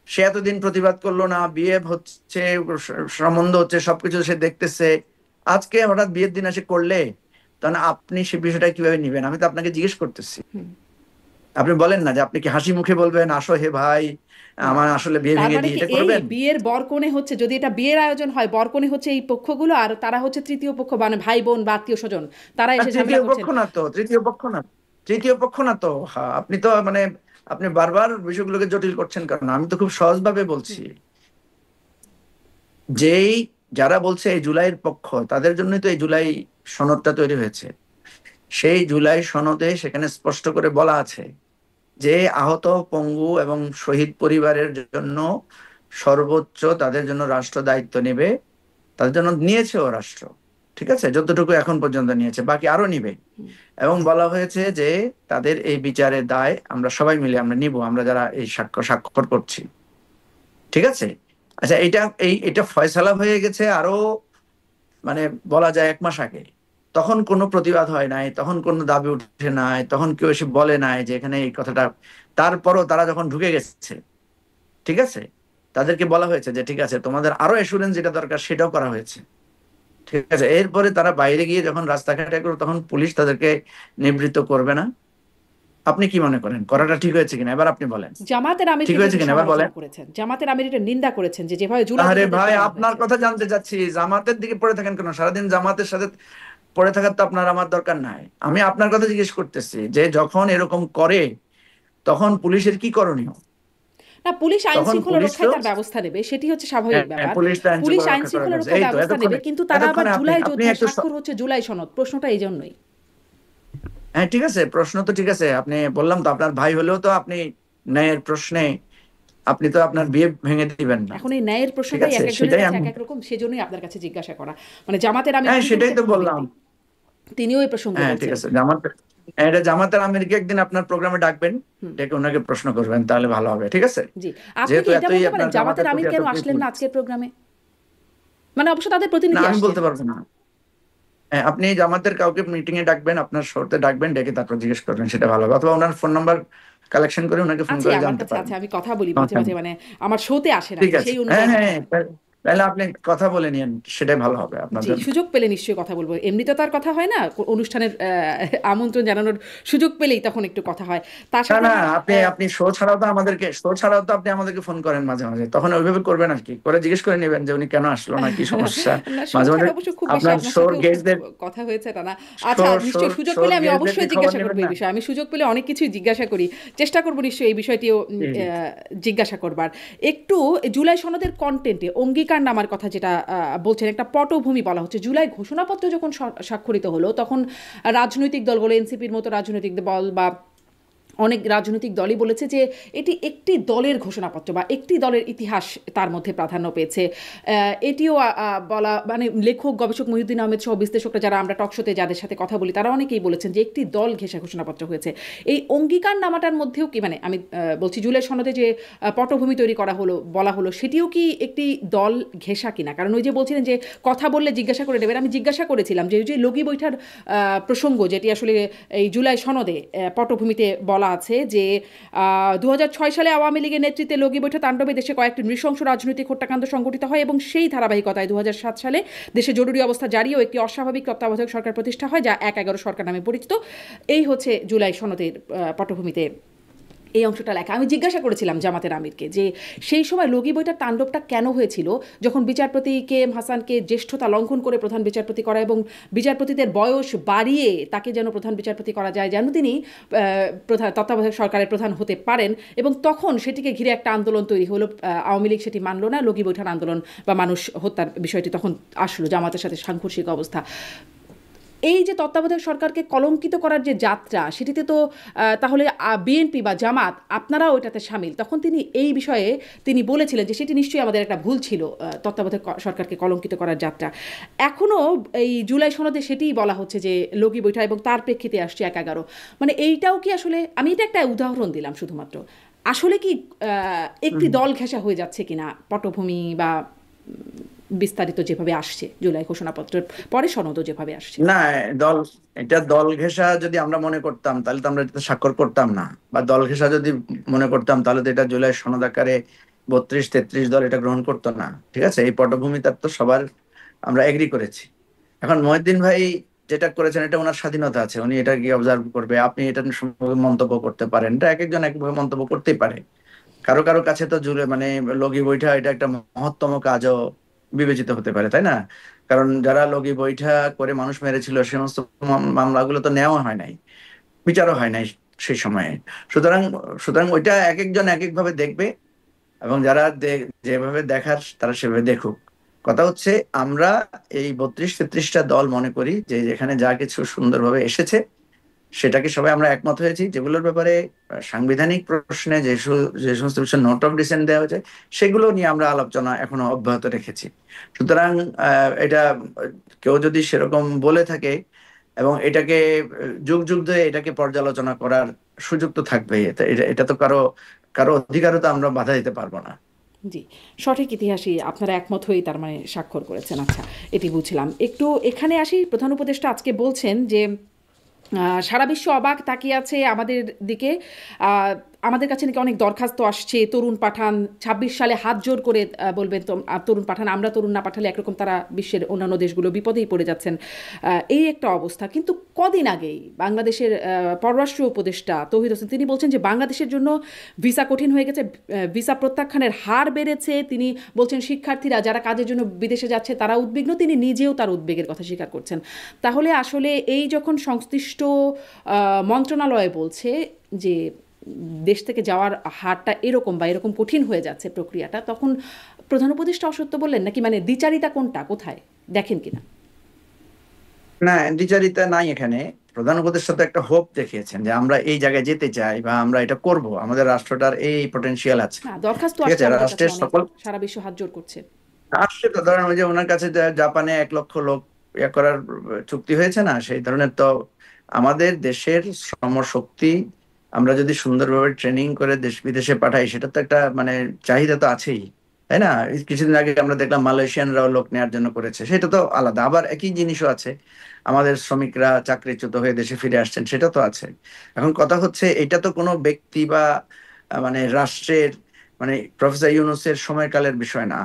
সে এতদিন প্রতিবাদ করলো না, বিয়ে হচ্ছে, সম্বন্ধ হচ্ছে, সবকিছু সে দেখতেছে, আজকে হঠাৎ বিয়ের দিন এসে করলে, তাহলে আপনি সে বিষয়টা কিভাবে নিবেন? আমি তো আপনাকে জিজ্ঞেস করতেছি। আপনি বলেন না যে আপনি কি হাসি মুখে বলবেন আসো হে ভাই, না, আমার আসলে বিয়ে তার ভেঙে মানে দিই, কি এটা এই করবেন? বিয়ের বরকনে হচ্ছে, যদি এটা বিয়ের আয়োজন হয়, বরকনে হচ্ছে এই পক্ষগুলো আর তারা হচ্ছে তৃতীয় পক্ষ, মানে ভাই বোন বা আত্মীয় স্বজন, তারা আর এসে ঝামেলা তৃতীয় পক্ষ করছেন। না তো, তৃতীয় পক্ষ না, তৃতীয় পক্ষ না তো। হ্যাঁ, আপনি তো মানে আপনি বারবার বিষয়গুলোকে জটিল করছেন, কারণ আমি তো খুব সহজভাবে বলছি। যেই যারা বলছে এই জুলাইয়ের পক্ষ, তাদের জন্যই তো এই জুলাই সনদটা তৈরি হয়েছে। সেই জুলাই সনদে সেখানে স্পষ্ট করে বলা আছে যে আহত, পঙ্গু এবং শহীদ পরিবারের জন্য সর্বোচ্চ তাদের জন্য রাষ্ট্র দায়িত্ব নেবে, তাদের জন্য নিয়েছেও রাষ্ট্র। ঠিক আছে, যতটুকু এখন পর্যন্ত নিয়েছে, বাকি আরো নিবে। এবং বলা হয়েছে যে তাদের এই বিচারের দায় আমরা সবাই মিলে আমরা নিব, আমরা যারা এই স্বাক্ষর করছি। ঠিক আছে। আচ্ছা, এটা ফয়সালা হয়ে গেছে আরো মানে বলা যায় 1 মাস আগে। তখন কোনো প্রতিবাদ হয় নাই, তখন কোনো দাবি উঠে নাই, তখন কেউ এসে বলে নাই যে এখানে এই কথাটা। তারপরও তারা যখন ঢুকে গেছে, ঠিক আছে, তাদেরকে বলা হয়েছে যে ঠিক আছে, তোমাদের আরো অ্যাসুরেন্স যেটা দরকার সেটাও করা হয়েছে। ঠিক আছে, এরপরে তারা বাইরে গিয়ে যখন রাস্তাঘাটে করবে, তখন পুলিশ তাদেরকে নিবৃত্ত করবে না? আপনি কি মনে করেন করাটা ঠিক হয়েছে কিনা? এবার আপনি বলেন জামাতের আমির ঠিক কিন্তু হয়েছে এটা কিনা, এবার বলেন। সমালোচনা করেছেন, জামাতের আমির এটা নিন্দা করেছেন যে যেভাবে জুলাই আরে যোদ্ধাদের ভাই, পেটানো আপনার হয়েছে। কথা জানতে চাচ্ছি, জামাতের দিকে পড়ে থাকেন কেন সারাদিন? জামাতের সাথে পড়ে থাকার তো আপনার আমার দরকার নাই। আমি আপনার কথা জিজ্ঞেস করতেছি যে যখন এরকম করে, তখন পুলিশের কি করণীয়? না, পুলিশ আইন তখন শৃঙ্খলা পুলিশ রক্ষায় তো, তার ব্যবস্থা নেবে, সেটি হচ্ছে স্বাভাবিক ব্যাপার। পুলিশ তো আইন পুলিশ শৃঙ্খলা আইন রক্ষা করার শৃঙ্খলা কাছে। রক্ষার এই তো ব্যবস্থা নেবে, এতক্ষণে, কিন্তু তারা আবার এতক্ষণে আপনি জুলাই আপনি যোদ্ধা, একটু স্বাক্ষর হচ্ছে জুলাই সনদ, প্রশ্নটা এই জন্যই। হ্যাঁ ঠিক আছে, প্রশ্ন তো ঠিক আছে, আপনি বললাম তো আপনার ভাই হলেও তো আপনি ন্যায়ের প্রশ্নে আপনি তো আপনার বিয়ে ভেঙে দিবেন না, এখন এই ন্যায়ের ঠিক প্রশ্নটাই আছে? এক একজনের সেটাই কাছে আমি, এক এক রকম, সেজন্যই আপনার কাছে জিজ্ঞাসা করা। মানে জামাতের আমির হ্যাঁ খুবই সেটাই তো গুরুত্বপূর্ণ বললাম। ব্যক্তি, তিনিও এই প্রসঙ্গে হ্যাঁ ঠিক বলছেন। আছে, এটা জামাতের আমিরকে একদিন আপনার প্রোগ্রামে ডাকবেন, হুম। ডেকে ওনাকে প্রশ্ন করবেন, তাহলে ভালো হবে, ঠিক আছে? জি, আপনি যেহেতু কি এটা এতই বলতে পারেন আপনার জামাতের জামাতের প্রতি আমির এত কেন প্রীতি। আসলেন না আজকের প্রোগ্রামে? মানে অবশ্য তাদের না প্রতিনিধি আমি আসছেন। বলতে পারবো না। হ্যাঁ, আপনি জামাতের কাউকে মিটিং এ ডাকবেন, আপনার শোতে ডাকবেন, ডেকে তারপর জিজ্ঞেস করবেন, সেটা ভালো হবে। অথবা ওনার ফোন নাম্বার কালেকশন করে ওনাকে ফোন আছে করে আমার জানতে কাছে পারেন। আছে, আমি কথা বলি মাঝে সমস্যা মাঝে, নেই। মানে আমার শোতে আসেন আর ঠিক কি, আছে, সেই হ্যাঁ অনুযায়ী কথা হ্যাঁ, হয়। তাহলে আপনি কথা বলে নিন, সেটাই ভালো হবে আপনার জি, জন্য। সুযোগ পেলে নিশ্চয়ই কথা বলবো, এমনি তো তার কথা হয় না, অনুষ্ঠানের আমন্ত্রণ জানানোর সুযোগ পেলেই তখন একটু কথা হয়। তার না সাথে না, আমার আপনি আপনি শো ছাড়াও তো আপনি আমাদেরকে ফোন করেন মাঝে মাঝে, তখন ওইভাবে করবেন আর কি, করে জিজ্ঞেস করে নেবেন যে উনি কেন আসলো না, কি সমস্যা। না, শো মাঝে মাঝে ছাড়া অবশ্য খুব বেশি আপনার আপনার শোর সাথেও খুব গেস্টদের, কথা হয়েছে তা না। আচ্ছা, নিশ্চয়ই সুযোগ পেলে আমি কি অবশ্যই খবর জিজ্ঞাসা নেবেন করবো না? এই বিষয়ে, আমি সুযোগ পেলে অনেক কিছুই জিজ্ঞাসা করি, চেষ্টা করবো নিশ্চয়ই এই বিষয়টিও জি, জিজ্ঞাসা করবার। একটু জুলাই সনদের কন্টেন্টে অঙ্গীকার নামার কথা যেটা বলছেন, একটা পটভূমি বলা হচ্ছে। জুলাই ঘোষণাপত্র যখন স্বাক্ষরিত হলো তখন রাজনৈতিক দলগুলো, এনসিপির মতো রাজনৈতিক দল বা অনেক রাজনৈতিক দলই বলেছে যে এটি একটি দলের ঘোষণাপত্র বা একটি দলের ইতিহাস তার মধ্যে প্রাধান্য পেয়েছে। এটিও বলা, মানে লেখক গবেষক মহিউদ্দিন আহমেদ সহ বিশ্লেষকরা যারা আমরা টকশোতে যাদের সাথে কথা বলি তারা অনেকেই বলেছেন যে একটি দল ঘেঁষা ঘোষণাপত্র হয়েছে। এই অঙ্গীকার নামাটার মধ্যেও কি, মানে আমি বলছি জুলাই সনদে যে পটভূমি তৈরি করা হলো, বলা হলো, সেটিও কি একটি দল ঘেঁষা কিনা? কারণ ওই যে বলছিলেন যে কথা বললে জিজ্ঞাসা করে নেবেন, আমি জিজ্ঞাসা করেছিলাম যে ওই যে লগি বৈঠার প্রসঙ্গ যেটি আসলে এই জুলাই সনদে পটভূমিতে বলা আছে যে 2006 সালে আওয়ামী লীগের নেতৃত্বে লগি বৈঠা তাণ্ডবে দেশে কয়েকটি নৃশংস রাজনৈতিক হত্যাকাণ্ড সংঘটিত হয় এবং সেই ধারাবাহিকতায় 2007 সালে দেশে জরুরি অবস্থা জারি ও একটি অস্বাভাবিক তত্ত্বাবধায়ক সরকার প্রতিষ্ঠা হয়, যা 1/11 সরকার নামে পরিচিত। এই হচ্ছে জুলাই সনদের পটভূমিতে এই অংশটা লেখা। আমি জিজ্ঞাসা করেছিলাম জামাতের আমিরকে যে সেই সময় লগি বইটার তাণ্ডবটা কেন হয়েছিল, যখন বিচারপতি কে এম হাসানকে জ্যেষ্ঠতা লঙ্ঘন করে প্রধান বিচারপতি করা এবং বিচারপতিদের বয়স বাড়িয়ে তাকে যেন প্রধান বিচারপতি করা যায়, যেন তিনি প্রধান তত্ত্বাবধায়ক সরকারের প্রধান হতে পারেন। এবং তখন সেটিকে ঘিরে একটা আন্দোলন তৈরি হলো, আওয়ামী লীগ সেটি মানল না, লগি বৈঠার আন্দোলন বা মানুষ হত্যার বিষয়টি তখন আসলো, জামাতের সাথে সাংঘর্ষিক অবস্থা। এই যে তত্ত্বাবধায়ক সরকারকে কলঙ্কিত করার যে যাত্রা, সেটিতে তো তাহলে বিএনপি বা জামাত আপনারাও ওইটাতে সামিল। তখন তিনি এই বিষয়ে তিনি বলেছিলেন যে সেটি নিশ্চয়ই আমাদের একটা ভুল ছিল, তত্ত্বাবধায়ক সরকারকে কলঙ্কিত করার যাত্রা। এখনও এই জুলাই সনদে সেটিই বলা হচ্ছে যে লগি বৈঠা এবং তার প্রেক্ষিতে আসছে 1/11। মানে এইটাও কি আসলে, আমি এটা একটা উদাহরণ দিলাম শুধুমাত্র, আসলে কি একটি দল ঘেঁষা হয়ে যাচ্ছে কিনা পটভূমি বা বিস্তারিত যেভাবে আসছে জুলাই ঘোষণাপত্রের পরে সনদও যেভাবে আসছে? না, দল, এটা দল ঘেঁষা যদি আমরা মনে করতাম তাহলে তো আমরা এটাতে স্বাক্ষর করতাম না, বা দল ঘেঁষা যদি মনে করতাম তাহলে তো এটা জুলাই সনদ আকারে 32-33 দল এটা গ্রহণ করতো না, ঠিক আছে? এই পটভূমি তার তো সবার আমরা এগ্রি করেছি। এখন মহিউদ্দিন ভাই যেটা করেছেন এটা ওনার স্বাধীনতা আছে, উনি এটা কি অবজার্ভ করবে, আপনি এটা সম্পর্কে মন্তব্য করতে পারেন, এটা এক একজন একভাবে মন্তব্য করতেই পারে। কারো কারো কাছে তো জুড়ে মানে লগি বৈঠা এটা একটা মহত্তম কাজও বিবেচিত হতে পারে, তাই না? কারণ যারা লগি বৈঠা করে মানুষ মেরেছিল সে সমস্ত মামলাগুলো তো নেওয়া হয় নাই, বিচারও হয় নাই সেই সময়ে। সুতরাং সুতরাং ওইটা এক একজন এক এক ভাবে দেখবে, এবং যারা যেভাবে দেখার তারা সেভাবে দেখুক। কথা হচ্ছে আমরা এই 32-33টা দল মনে করি যে যেখানে যা কিছু সুন্দরভাবে এসেছে সেটাকে সবাই আমরা একমত হয়েছি, যেগুলোর ব্যাপারে সাংবিধানিক প্রশ্নে যে সমস্ত বিষয়ে নোট অফ ডিসেন্ট দেওয়া হয়েছে সেগুলো নিয়ে আমরা আলোচনা এখনো অব্যাহত রেখেছি। সুতরাং এটা কেউ যদি সেরকম বলে থাকে এবং এটাকে যুগ যুগ ধরে এটাকে পর্যালোচনা করার সুযোগ তো থাকবেই, এটা তো কারো কারো অধিকারও তো আমরা বাধা দিতে পারবো না। জি, সঠিক ইতিহাসই আপনারা একমত হয়েই তার মানে স্বাক্ষর করেছেন। আচ্ছা, এটি বুঝলাম। একটু এখানে আসি, প্রধান উপদেষ্টা আজকে বলছেন যে সারা বিশ্ব অবাক তাকিয়ে আছে আমাদের দিকে, আমাদের কাছে নাকি অনেক দরখাস্ত আসছে, তরুণ পাঠান 26 সালে হাত জোর করে বলবেন তো তরুণ পাঠান, আমরা তরুণ না পাঠালে একরকম তারা বিশ্বের অন্যান্য দেশগুলো বিপদেই পড়ে যাচ্ছেন, এই একটা অবস্থা। কিন্তু কদিন আগেই বাংলাদেশের পররাষ্ট্র উপদেষ্টা তৌহিদ হোসেন তিনি বলছেন যে বাংলাদেশের জন্য ভিসা কঠিন হয়ে গেছে, ভিসা প্রত্যাখ্যানের হার বেড়েছে। তিনি বলছেন শিক্ষার্থীরা যারা কাজের জন্য বিদেশে যাচ্ছে তারা উদ্বিগ্ন, তিনি নিজেও তার উদ্বেগের কথা স্বীকার করছেন। তাহলে আসলে এই যখন সংশ্লিষ্ট মন্ত্রণালয় বলছে যে দেশ থেকে যাওয়ার হারটা এরকম বা এরকম কঠিন হয়ে যাচ্ছে প্রক্রিয়াটা, তখন প্রধান উপদেষ্টা অসত্য বললেন নাকি? মানে দ্বিচারিতা কোনটা, কোথায় দেখেন কিনা? না, দ্বিচারিতা নাই এখানে। প্রধান উপদেষ্টা তো একটা হোপ দেখিয়েছেন যে আমরা এই জায়গায় যেতে চাই বা আমরা এটা করব, আমাদের রাষ্ট্রটার এই পটেনশিয়াল আছে। না, দরখাস্ত ঠিক আসছে আছে, আমাদের কাছে রাষ্ট্রের অনেক, সকল সারা বিশ্ব হাত জোড় করছে। আসছে তো, ধরেন ওই যে ওনার কাছে জাপানে 1 লক্ষ লোক ইয়ে করার চুক্তি হয়েছে না, সেই ধরনের। তো আমাদের দেশের শ্রমশক্তি আমরা যদি সুন্দরভাবে ট্রেনিং করে দেশ বিদেশে পাঠাই, সেটা তো একটা মানে চাহিদা তো আছেই, তাই না? এই কিছুদিন আগে আমরা দেখলাম মালয়েশিয়ানরাও লোক নেওয়ার জন্য করেছে, সেটা তো আলাদা। আবার একই জিনিসও আছে, আমাদের শ্রমিকরা চাকরিচ্যুত হয়ে দেশে ফিরে আসছেন, সেটা তো আছে। এখন কথা হচ্ছে, এটা তো কোনো ব্যক্তি বা মানে রাষ্ট্রের মানে প্রফেসর ইউনূসের সময়কালের বিষয় না।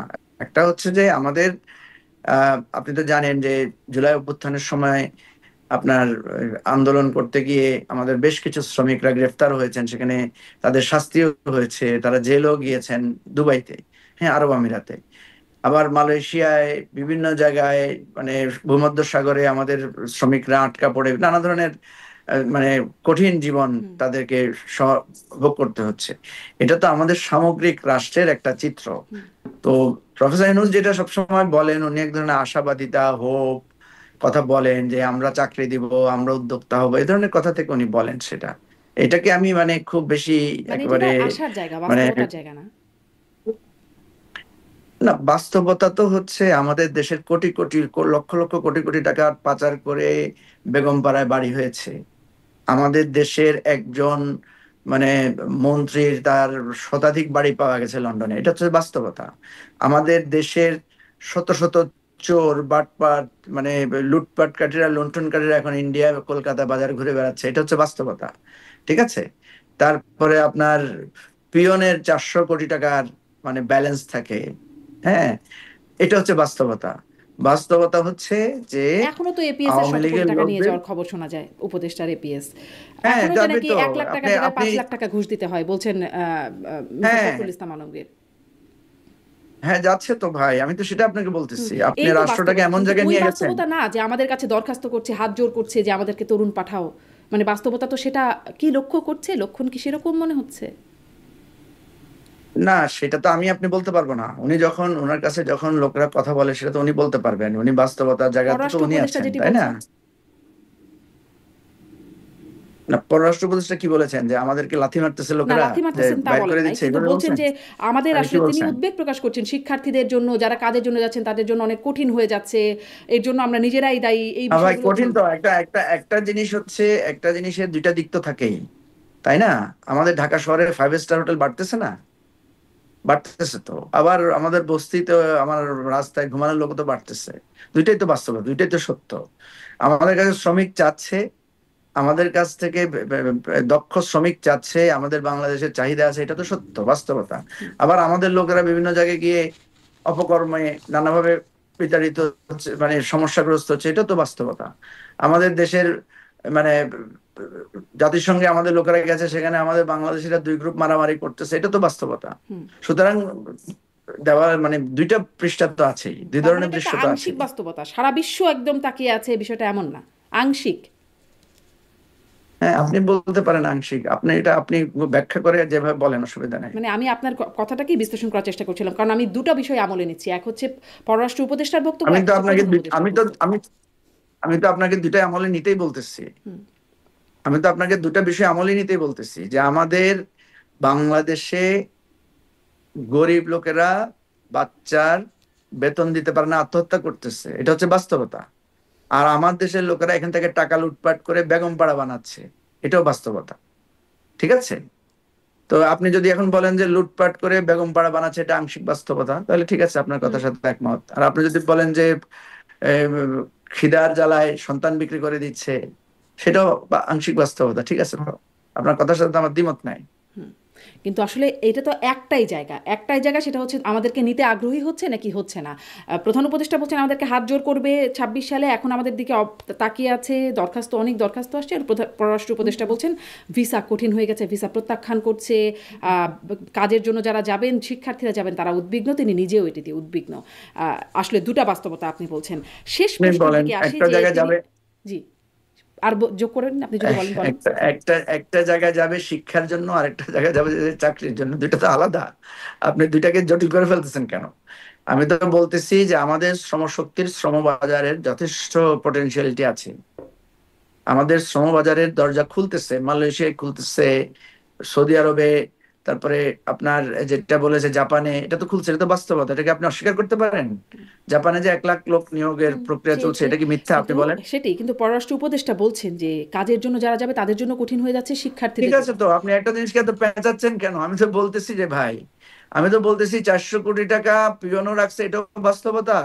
একটা হচ্ছে যে আমাদের আপনি তো জানেন যে জুলাই অভ্যুত্থানের সময় আপনার আন্দোলন করতে গিয়ে আমাদের বেশ কিছু শ্রমিকরা গ্রেফতার হয়েছেন, সেখানে তাদের শাস্তিও হয়েছে, তারা জেলও গিয়েছেন, দুবাইতে, হ্যাঁ, আরব আমিরাতে, আবার মালয়েশিয়ায়, বিভিন্ন জায়গায়, মানে ভূমধ্য সাগরে আমাদের শ্রমিকরা আটকা পড়ে নানা ধরনের মানে কঠিন জীবন তাদেরকে ভোগ করতে হচ্ছে। এটা তো আমাদের সামগ্রিক রাষ্ট্রের একটা চিত্র। তো প্রফেসর ইউনূস যেটা সবসময় বলেন, উনি এক ধরনের আশাবাদিতা, হোপ কথা বলেন যে আমরা চাকরি দিব, আমরা উদ্যোক্তা হবো, এই ধরনের কথা থেকে উনি বলেন। সেটা এটাকে আমি মানে খুব বেশি মানে এটা তো একেবারে আশার জায়গা, মানে বাস্তবতার জায়গা না। না, বাস্তবতা তো হচ্ছে আমাদের দেশের কোটি কোটি লক্ষ লক্ষ কোটি কোটি টাকা পাচার করে বেগমপাড়ায় বাড়ি হয়েছে। আমাদের দেশের একজন মানে মন্ত্রীর তার শতাধিক বাড়ি পাওয়া গেছে লন্ডনে, এটা হচ্ছে বাস্তবতা। আমাদের দেশের শত শত চোর বাটপাট মানে লুটপাটকারীরা, লুণ্ঠনকারীরা এখন ইন্ডিয়া কলকাতা বাজার ঘুরে বেড়াচ্ছে, এটা হচ্ছে বাস্তবতা। ঠিক আছে, তারপরে আপনার পিয়নের 400 কোটি টাকার মানে ব্যালেন্স থাকে, হ্যাঁ, এটা হচ্ছে বাস্তবতা। বাস্তবতা হচ্ছে যে এখনো তো এপিএস এর আওয়ামী 100 কোটি লীগের টাকা নিয়ে লোকদের, যাওয়ার খবর শোনা যায়, উপদেষ্টার এপিএস। হ্যাঁ, এখনো তো যাবে নাকি তো। 1 লাখ আপনি টাকার জায়গায় আপনি 5 লাখ টাকা ঘুষ দিতে হয় বলছেন মির্জা হ্যাঁ, ফখরুল ইসলাম আলমগীর। হ্যাঁ, যাচ্ছে তো ভাই, আমি তো সেটা আপনাকে বলতেছি। আপনি এই তো রাষ্ট্রটাকে বাস্তবতা, এমন কিন্তু জায়গায় ওই নিয়ে গেছেন। বাস্তবতা না যে আমাদের কাছে দরখাস্ত করছে, হাত জোর করছে যে আমাদেরকে তরুণ পাঠাও। মানে বাস্তবতা তো সেটা কি লক্ষ্য করছে, লক্ষণ কি সেরকম মনে হচ্ছে? না, সেটা তো আমি আপনি বলতে পারবো না। উনি যখন ওনার কাছে যখন লোকরা কথা বলে, সেটা তো উনি বলতে পারবেন। উনি বাস্তবতার জায়গাতে তো পররাষ্ট্র উনি উপদেষ্টা আছেন, যেটি তাই না? বলছেন। না, পররাষ্ট্র উপদেষ্টা কি বলেছেন যে আমাদেরকে লাথি মারতেছে না, লোকেরা, লাথি যে মারতেছেন তা বাইর বলেন করে নাই, দিচ্ছে, কিন্তু এভাবে বলছেন বলছেন? যে আমাদের তাহলে কি আসলে তিনি বলছেন? উদ্বেগ প্রকাশ করছেন শিক্ষার্থীদের জন্য, যারা কাজের জন্য যাচ্ছেন তাদের জন্য অনেক কঠিন হয়ে যাচ্ছে, এর জন্য আমরা নিজেরাই দায়ী, এই ভাই, বিষয়গুলো কঠিন তো একটা একটা একটা জিনিস হচ্ছে, একটা জিনিসের দুইটা দিক তো থাকেই, তাই না? আমাদের ঢাকা শহরে 5 স্টার হোটেল বাড়তেছে না? বাড়তেছে তো। আবার আমাদের বস্তিতে, আমার রাস্তায় ঘুমানোর লোক তো বাড়তেছে। দুইটাই তো বাস্তবতা, দুইটাই তো সত্য। আমাদের কাছে শ্রমিক চাচ্ছে, আমাদের কাছ থেকে দক্ষ শ্রমিক চাচ্ছে, আমাদের বাংলাদেশের চাহিদা আছে, এটা তো সত্য বাস্তবতা। আবার আমাদের লোকেরা বিভিন্ন জায়গায় গিয়ে অপকর্মে নানাভাবে বিতাড়িত হচ্ছে, মানে সমস্যাগ্রস্ত হচ্ছে, এটা তো বাস্তবতা। আমাদের দেশের মানে জাতিসংঘে আমাদের লোকেরা গেছে, সেখানে আমাদের বাংলাদেশিরা 2 গ্রুপ মারামারি করতেছে, এটা তো বাস্তবতা। সুতরাং দেওয়া মানে দুইটা পৃষ্ঠা তো আছেই, দুই তার মানে ধরনের এটা দৃশ্য একটা তো আংশিক আছেই। বাস্তবতা, সারা বিশ্ব একদম তাকিয়ে আছে, বিষয়টা এমন না, আংশিক। হ্যাঁ, আপনি বলতে পারেন আংশিক, আপনি এটা আপনি ব্যাখ্যা করে যেভাবে বলেন, অসুবিধা নেই। মানে আমি আপনার কথাটাকেই বিশ্লেষণ করার চেষ্টা করছিলাম, কারণ আমি দুটো বিষয় আমলে নিচ্ছি, এক হচ্ছে পররাষ্ট্র উপদেষ্টার বক্তব্য, আমি এক তো হচ্ছে আপনাকে প্রধান উপদেষ্টার আমি তো বক্তব্য। আমি তো আপনাকে দুটাই আমলে নিতেই বলতেছি। আমি তো আপনাকে দুটা বিষয় আমলে নিতেই বলতেছি যে আমাদের বাংলাদেশে গরিব লোকেরা বাচ্চার বেতন দিতে পারে না, আত্মহত্যা করতেছে, এটা হচ্ছে বাস্তবতা। আর আমার দেশের লোকেরা এখান থেকে টাকা লুটপাট করে বেগম পাড়া বানাচ্ছে, এটাও বাস্তবতা। ঠিক আছে, তো আপনি যদি এখন বলেন যে লুটপাট করে বেগম পাড়া বানাচ্ছে, এটা আংশিক বাস্তবতা, তাহলে ঠিক আছে, আপনার কথার সাথে একমত। আর আপনি যদি বলেন যে আহ, খিদার জ্বালায় সন্তান বিক্রি করে দিচ্ছে, সেটাও আংশিক বাস্তবতা। ঠিক আছে, তো আপনার কথার সাথে তো আমার দ্বিমত নাই। কিন্তু আসলে এটা তো একটাই জায়গা, একটাই জায়গা, সেটা হচ্ছে আমাদেরকে নিতে আগ্রহী হচ্ছে নাকি হচ্ছে না। প্রধান উপদেষ্টা বলছেন আমাদেরকে হাত জোর করবে 26 সালে, এখন আমাদের দিকে তাকিয়ে আছে, দরখাস্ত, অনেক দরখাস্ত আসছে। আর পররাষ্ট্র উপদেষ্টা বলছেন ভিসা কঠিন হয়ে গেছে, ভিসা প্রত্যাখ্যান করছে, কাজের জন্য যারা যাবেন, শিক্ষার্থীরা যাবেন, তারা উদ্বিগ্ন, তিনি নিজেও এটি দিয়ে উদ্বিগ্ন। আসলে দুটা বাস্তবতা আপনি বলছেন। শেষ আপনি প্রশ্নের বলেন দিকে আসি একটা যে জায়গায় তিনি, যাবে, জি, আর যোগ করেন, আপনি যদি বলেন বলেন। একটা একটা একটা জায়গায় যাবে শিক্ষার জন্য, আর একটা জায়গায় যাবে যে চাকরির জন্য, দুইটা তো আলাদা। আপনি দুইটাকে জটিল করে ফেলতেছেন কেন? আমি তো বলতেছি যে আমাদের শ্রমশক্তির, শ্রমবাজারের যথেষ্ট পটেনশিয়ালিটি আছে। আমাদের শ্রমবাজারের দরজা খুলতেছে, মালয়েশিয়ায় খুলতেছে, সৌদি আরবে, তারপরে আপনার যেটা বলেছে জাপানে, এটা তো খুলছে, এটা তো বাস্তবতা, এটাকে আপনি অস্বীকার করতে পারেন? জাপানে যে 1 লাখ লোক নিয়োগের প্রক্রিয়া চলছে, চেয়েছে, এটা কি মিথ্যা? আপনি কিন্তু বলেন। সেটাই, কিন্তু পররাষ্ট্র উপদেষ্টা বলছেন যে কাজের জন্য যারা যাবে তাদের জন্য কঠিন হয়ে যাচ্ছে, ঠিক শিক্ষার্থীদের আছে, জন্য। তো আপনি একটা জিনিসকে এত পেঁচাচ্ছেন কেন? আমি তো বলতেছি যে ভাই, আমি তো বলতেছি 400 কোটি টাকা পিয়নও রাখছে, এটাও বাস্তবতা।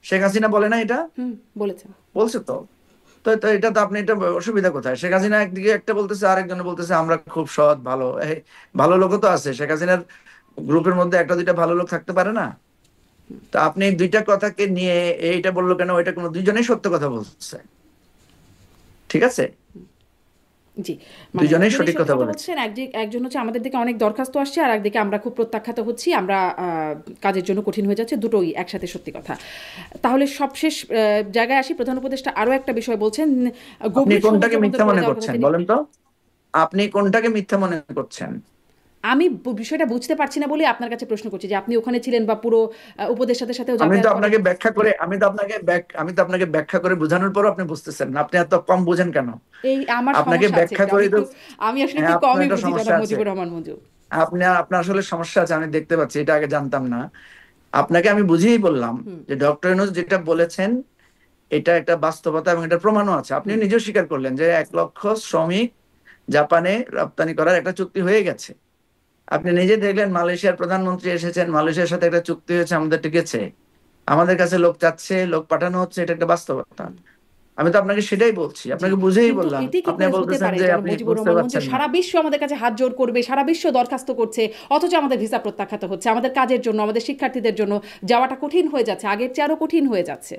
শেখ হাসিনা বলে না এটা? হুম, বলেছেন। বলছে তো। তো তো এটা তো আপনি, এটা অসুবিধা কোথায়? শেখ হাসিনা একদিকে একটা বলতেছে, আরেকজন বলতেছে আমরা খুব সৎ ভালো। ভালো লোকও তো আছে শেখ হাসিনার গ্রুপের মধ্যে, একটা দুইটা ভালো লোক থাকতে পারে না? তো আপনি এই দুইটা কথাকে নিয়ে এইটা বললো কেন? ওইটা কোনো, দুইজনেই সত্য কথা বলছে, ঠিক আছে? জি, মানে দুইজনেই দুজনেই সঠিক সত্যি কথা কথা বলেছে। বলছেন। একজন হচ্ছে আমাদের দিকে অনেক দরখাস্ত আসছে, আর একদিকে আমরা খুব প্রত্যাখ্যাত হচ্ছি, আমরা কাজের জন্য কঠিন হয়ে যাচ্ছে, দুটোই একসাথে সত্যি কথা। তাহলে সবশেষ জায়গায় আসি, প্রধান উপদেষ্টা আরো একটা বিষয় বলছেন, আপনি গভীর সমুদ্র কোনটাকে বন্দর মিথ্যা করে মনে দেওয়ার কথা করছেন তিনি। বলেন তো? আপনি কোনটাকে মিথ্যা মনে করছেন? আমি বিষয়টা বুঝতে পারছি না বলে আপনার কাছে প্রশ্ন করছি, যে আপনি ওখানে ছিলেন বা পুরো উপদেষ্টাদের সাথেও আমি তো যাতায়াত করেন। আপনাকে ব্যাখ্যা করে, আমি তো আপনাকে ব্যাখ্যা করে বোঝানোর পরও আপনি বুঝতেছেন না। আপনি এত কম বুঝেন কেন? এই আমার আপনাকে সমস্যা আছে ব্যাখ্যা একটু, করে তো, আমি আসলে হ্যাঁ, একটু আপনার কমই একটা বুঝি সমস্যা জনাব আছে। মুজিবুর রহমান মঞ্জু। আপনার আসলে সমস্যা আছে, আমি দেখতে পাচ্ছি, এটা আগে জানতাম না। আপনাকে আমি বুঝিয়েই বললাম হুম, যে ডক্টর ইউনূস যেটা বলেছেন এটা একটা বাস্তবতা, এবং এটা প্রমাণও আছে। আপনি হুম, নিজেও স্বীকার করলেন যে 1 লক্ষ শ্রমিক জাপানে রপ্তানি করার একটা চুক্তি হয়ে গেছে। আপনি নিজে দেখলেন, মালয়েশিয়ার প্রধানমন্ত্রী এসেছেন, মালয়েশিয়ার সাথে একটা চুক্তি হয়েছে, আমাদের টিকেছে। আমাদের কাছে লোক চাচ্ছে, লোক পাঠানো হচ্ছে, এটা একটা বাস্তবতা। হুম। আমি তো আপনাকে সেটাই বলছি, জি, আপনাকে বুঝেই কিন্তু বললাম, এটি কি আপনি করে হতে বলতেছেন পারে যে জনাব আপনি মুজিবুর বুঝতে রহমান মঞ্জু? পারছেন না। সারা বিশ্ব আমাদের কাছে হাত জোড় করবে, সারা বিশ্ব দরখাস্ত করছে, অথচ আমাদের ভিসা প্রত্যাখ্যাত হচ্ছে, আমাদের কাজের জন্য, আমাদের শিক্ষার্থীদের জন্য যাওয়াটা কঠিন হয়ে যাচ্ছে, আগের চেয়ে আরো কঠিন হয়ে যাচ্ছে।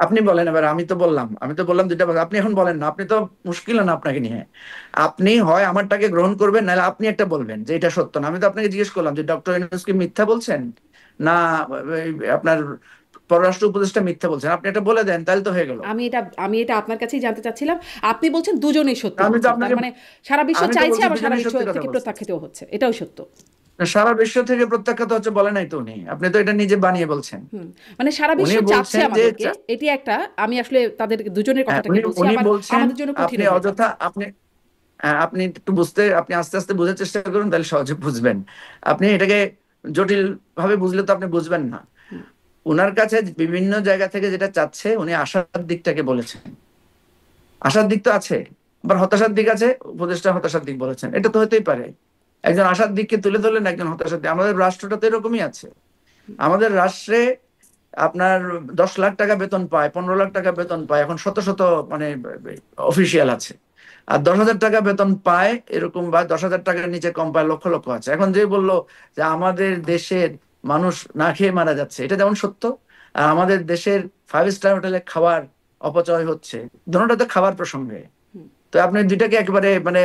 আপনি বলেন এবার। আমি তো বললাম দুইটা কথা, আপনি এখন বলেন না। আপনি তো মুশকিল না আপনাকে নিয়ে। আপনি হয় আমারটাকে গ্রহণ করবেন, নাহলে আপনি একটা বলবেন যে এটা সত্য না। আমি তো আপনাকে জিজ্ঞেস করলাম যে ডক্টর ইউনূস কি মিথ্যা বলছেন, না আপনার পররাষ্ট্র উপদেষ্টা মিথ্যা বলছেন? আপনি এটা বলে দেন, তাহলে তো হয়ে গেল। আমি এটা আপনার কাছেই জানতে চাচ্ছিলাম। আপনি বলছেন দুজনেই সত্যি আমি তো বলছেন, তার আপনাকে, মানে সারা বিশ্ব আমি তো চাইছে, বলছি আবার সারা দুজনেই বিশ্ব সত্যি কথা থেকে বলছে। প্রত্যাখ্যাত হচ্ছে, এটাও সত্য। সারা বিশ্ব থেকে প্রত্যাখ্যাত হচ্ছে বলে নাই তো উনি, আপনি তো এটা নিজে বানিয়ে বলছেন। হুম, মানে সারা উনি বিশ্ব চাচ্ছে বলছেন যে আমাদেরকে, এটি একটা, আমি আসলে তাদের দুজনের হ্যাঁ, কথাটাকে উনি বলছি, উনি আবার বলছেন, আমাদের জন্য আপনি কঠিনও হয়ে অযথা যাচ্ছে। আপনি, হ্যাঁ, আপনি একটু বুঝতে, আপনি আস্তে আস্তে বোঝার চেষ্টা করুন, তাহলে সহজে বুঝবেন। আপনি এটাকে জটিল ভাবে বুঝলে তো আপনি বুঝবেন না। হুম, উনার কাছে বিভিন্ন জায়গা থেকে যেটা চাচ্ছে, উনি আশার দিকটাকে বলেছেন। আশার দিক তো আছে, আবার হতাশার দিক আছে। উপদেষ্টা হতাশার দিক বলেছেন, এটা তো হতেই পারে। একজন আশার দিককে তুলে ধরলেন, একজন হতাশার দিক। আমাদের রাষ্ট্রটা তো এরকমই আছে। আমাদের রাষ্ট্রে আপনার 10 লাখ টাকা বেতন পায়, 15 লাখ টাকা বেতন পায়, এখন শত শত মানে অফিসিয়াল আছে। আর 10,000 টাকা বেতন পায় এরকম, বা 10,000 টাকার নিচে কম পায় লক্ষ লক্ষ আছে। এখন যে বললো যে আমাদের দেশের মানুষ না খেয়ে মারা যাচ্ছে, এটা যেমন সত্য। আর আমাদের দেশের 5 স্টার হোটেলে খাবার অপচয় হচ্ছে, দুটোটা তো খাবার প্রসঙ্গে। হুম। তো আপনি দুইটাকে একেবারে মানে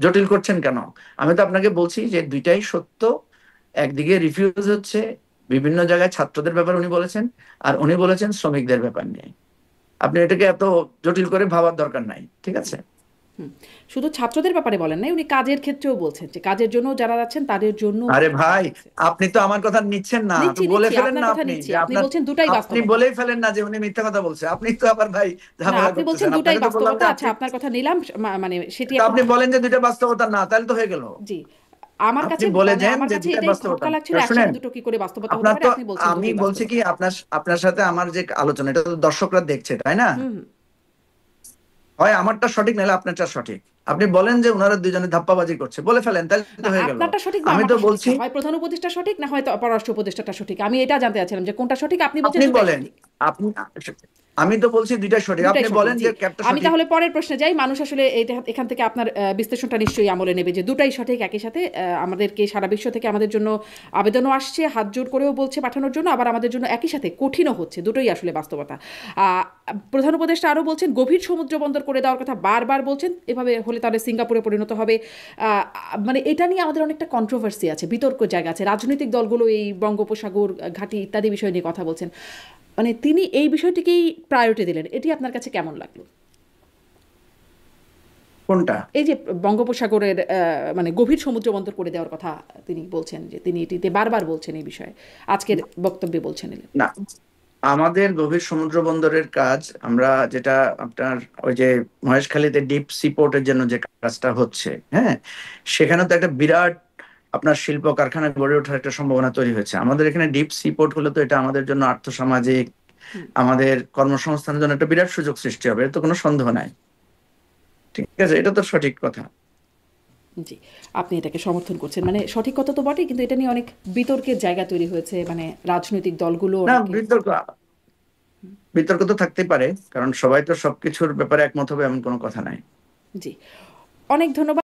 জটিল করছেন কেন? আমি তো আপনাকে বলছি যে দুইটাই সত্য। একদিকে রিফিউজ হচ্ছে, বিভিন্ন জায়গায় ছাত্রদের ব্যাপারে উনি বলেছেন, আর উনি বলেছেন শ্রমিকদের ব্যাপার নিয়ে। আপনি এটাকে এত জটিল করে ভাবার দরকার নাই, ঠিক আছে? হুম, শুধু ছাত্রদের ব্যাপারে বলেন নাই, উনি কাজের ক্ষেত্রেও বলছেন যে কাজের জন্য যারা যাচ্ছেন তাদের জন্য আরে ভাই, আছে। আপনি তো আমার কথা নিচ্ছেন না, তো নিচ্ছি বলে নিচ্ছি, ফেলেন আপনার না কথা আপনি নিচ্ছি, যে আপনি আপনার, বলছেন দুটাই আপনি বাস্তবতা। বলেই ফেলেন না যে উনি মিথ্যা কথা বলছে। আপনি তো আবার ভাই না, ঝামেলা আপনি বলছেন করতেছেন। দুটাই আপনাকে তো বললাম বাস্তবতা, যে আচ্ছা আপনি, আপনার কথা নিলাম, মানে সেটি তো এখন। আপনি বলেন যে দুইটা বাস্তবতা না, তাহলে তো হয়ে গেল। জি, আমার আপনি কাছে, বলে মানে দেন আমার যে কাছে দুইটা এটাই বাস্তবতা খটকা না। লাগছিল, শুনেন, একসাথে দুটো কি করে বাস্তবতা হতে আপনার পারে, তো, আপনি বলছেন আমি দুটোই বলছি কি, বাস্তবতা। আপনার আপনার সাথে আমার যে আলোচনা, এটা তো দর্শকরা দেখছে, তাই না? হুম, হয় আমারটা সঠিক, নাহলে আপনারটা সঠিক। আপনি বলেন যে ওনারা দুজনে ধাপ্পাবাজি করছে, বলে ফেলেন, তাহলে না তো হয়ে গেল। আপনারটা সঠিক বা আমি তো আমারটা সঠিক বলছি, না, হয় প্রধান উপদেষ্টা সঠিক, না হয়তো পররাষ্ট্র উপদেষ্টাটা সঠিক, আমি এটা জানতে চাচ্ছিলাম যে কোনটা সঠিক, আপনি বলছেন আপনি দুটাই বলেন, সঠিক। আপনি, আমি তো বলছি দুইটাই সঠিক, দুটাই আপনি সঠিক, বলেন জি। যে ক্যাপটা আমি সঠিক। তাহলে পরের প্রশ্নে যাই। মানুষ আসলে এটা, এখান থেকে আপনার বিশ্লেষণটা নিশ্চয়ই আমলে নেবে যে দুটাই সঠিক, একই সাথে আমাদেরকে সারা বিশ্ব থেকে আমাদের জন্য আবেদনও আসছে, হাত জোর করেও বলছে পাঠানোর জন্য, আবার আমাদের জন্য একই সাথে কঠিনও হচ্ছে, দুটোই আসলে বাস্তবতা। প্রধান উপদেষ্টা আরও বলছেন গভীর সমুদ্র বন্দর করে দেওয়ার কথা বারবার বলছেন, এভাবে হলে তাহলে সিঙ্গাপুরে পরিণত হবে। মানে এটা নিয়ে আমাদের অনেকটা কন্ট্রোভার্সি আছে, বিতর্ক জায়গা আছে, রাজনৈতিক দলগুলো এই বঙ্গোপসাগর ঘাঁটি ইত্যাদি বিষয় নিয়ে কথা বলছেন। মানে তিনি এই বিষয়টিকেই প্রায়োরিটি দিলেন, এটি আপনার কাছে কেমন লাগলো? কোনটা? এই যে বঙ্গোপসাগরের মানে গভীর সমুদ্র বন্দর করে দেওয়ার কথা তিনি বলছেন, যে তিনি এটিতে বারবার বলছেন এই বিষয়ে, আজকের বক্তব্যে বলছেন। না, আমাদের গভীর সমুদ্র বন্দরের কাজ, আমরা যেটা আপনার ওই যে মহেশখালীতে ডিপ সি পোর্টের জন্য যে কাজটা হচ্ছে, হ্যাঁ, সেখানে তো একটা বিরাট আপনার শিল্প কারখানা গড়ে ওঠার একটা সম্ভাবনা তৈরি হয়েছে। আমাদের এখানে ডিপ সি পোর্ট হলে তো এটা আমাদের জন্য আর্থসামাজিক, হুম, আমাদের কর্মসংস্থানের জন্য একটা বিরাট সুযোগ সৃষ্টি হবে, এর তো কোনো সন্দেহ নাই। ঠিক আছে, এটা তো সঠিক কথা। জি, আপনি এটাকে সমর্থন করছেন, মানে সঠিক কথা তো বটেই, কিন্তু এটা নিয়ে অনেক বিতর্কের জায়গা তৈরি হয়েছে, মানে রাজনৈতিক দলগুলো না, অনেকে। বিতর্ক বিতর্ক তো থাকতেই পারে, কারণ সবাই তো সবকিছুর ব্যাপারে একমত হবে এমন কোনো কথা নাই। জি, অনেক ধন্যবাদ।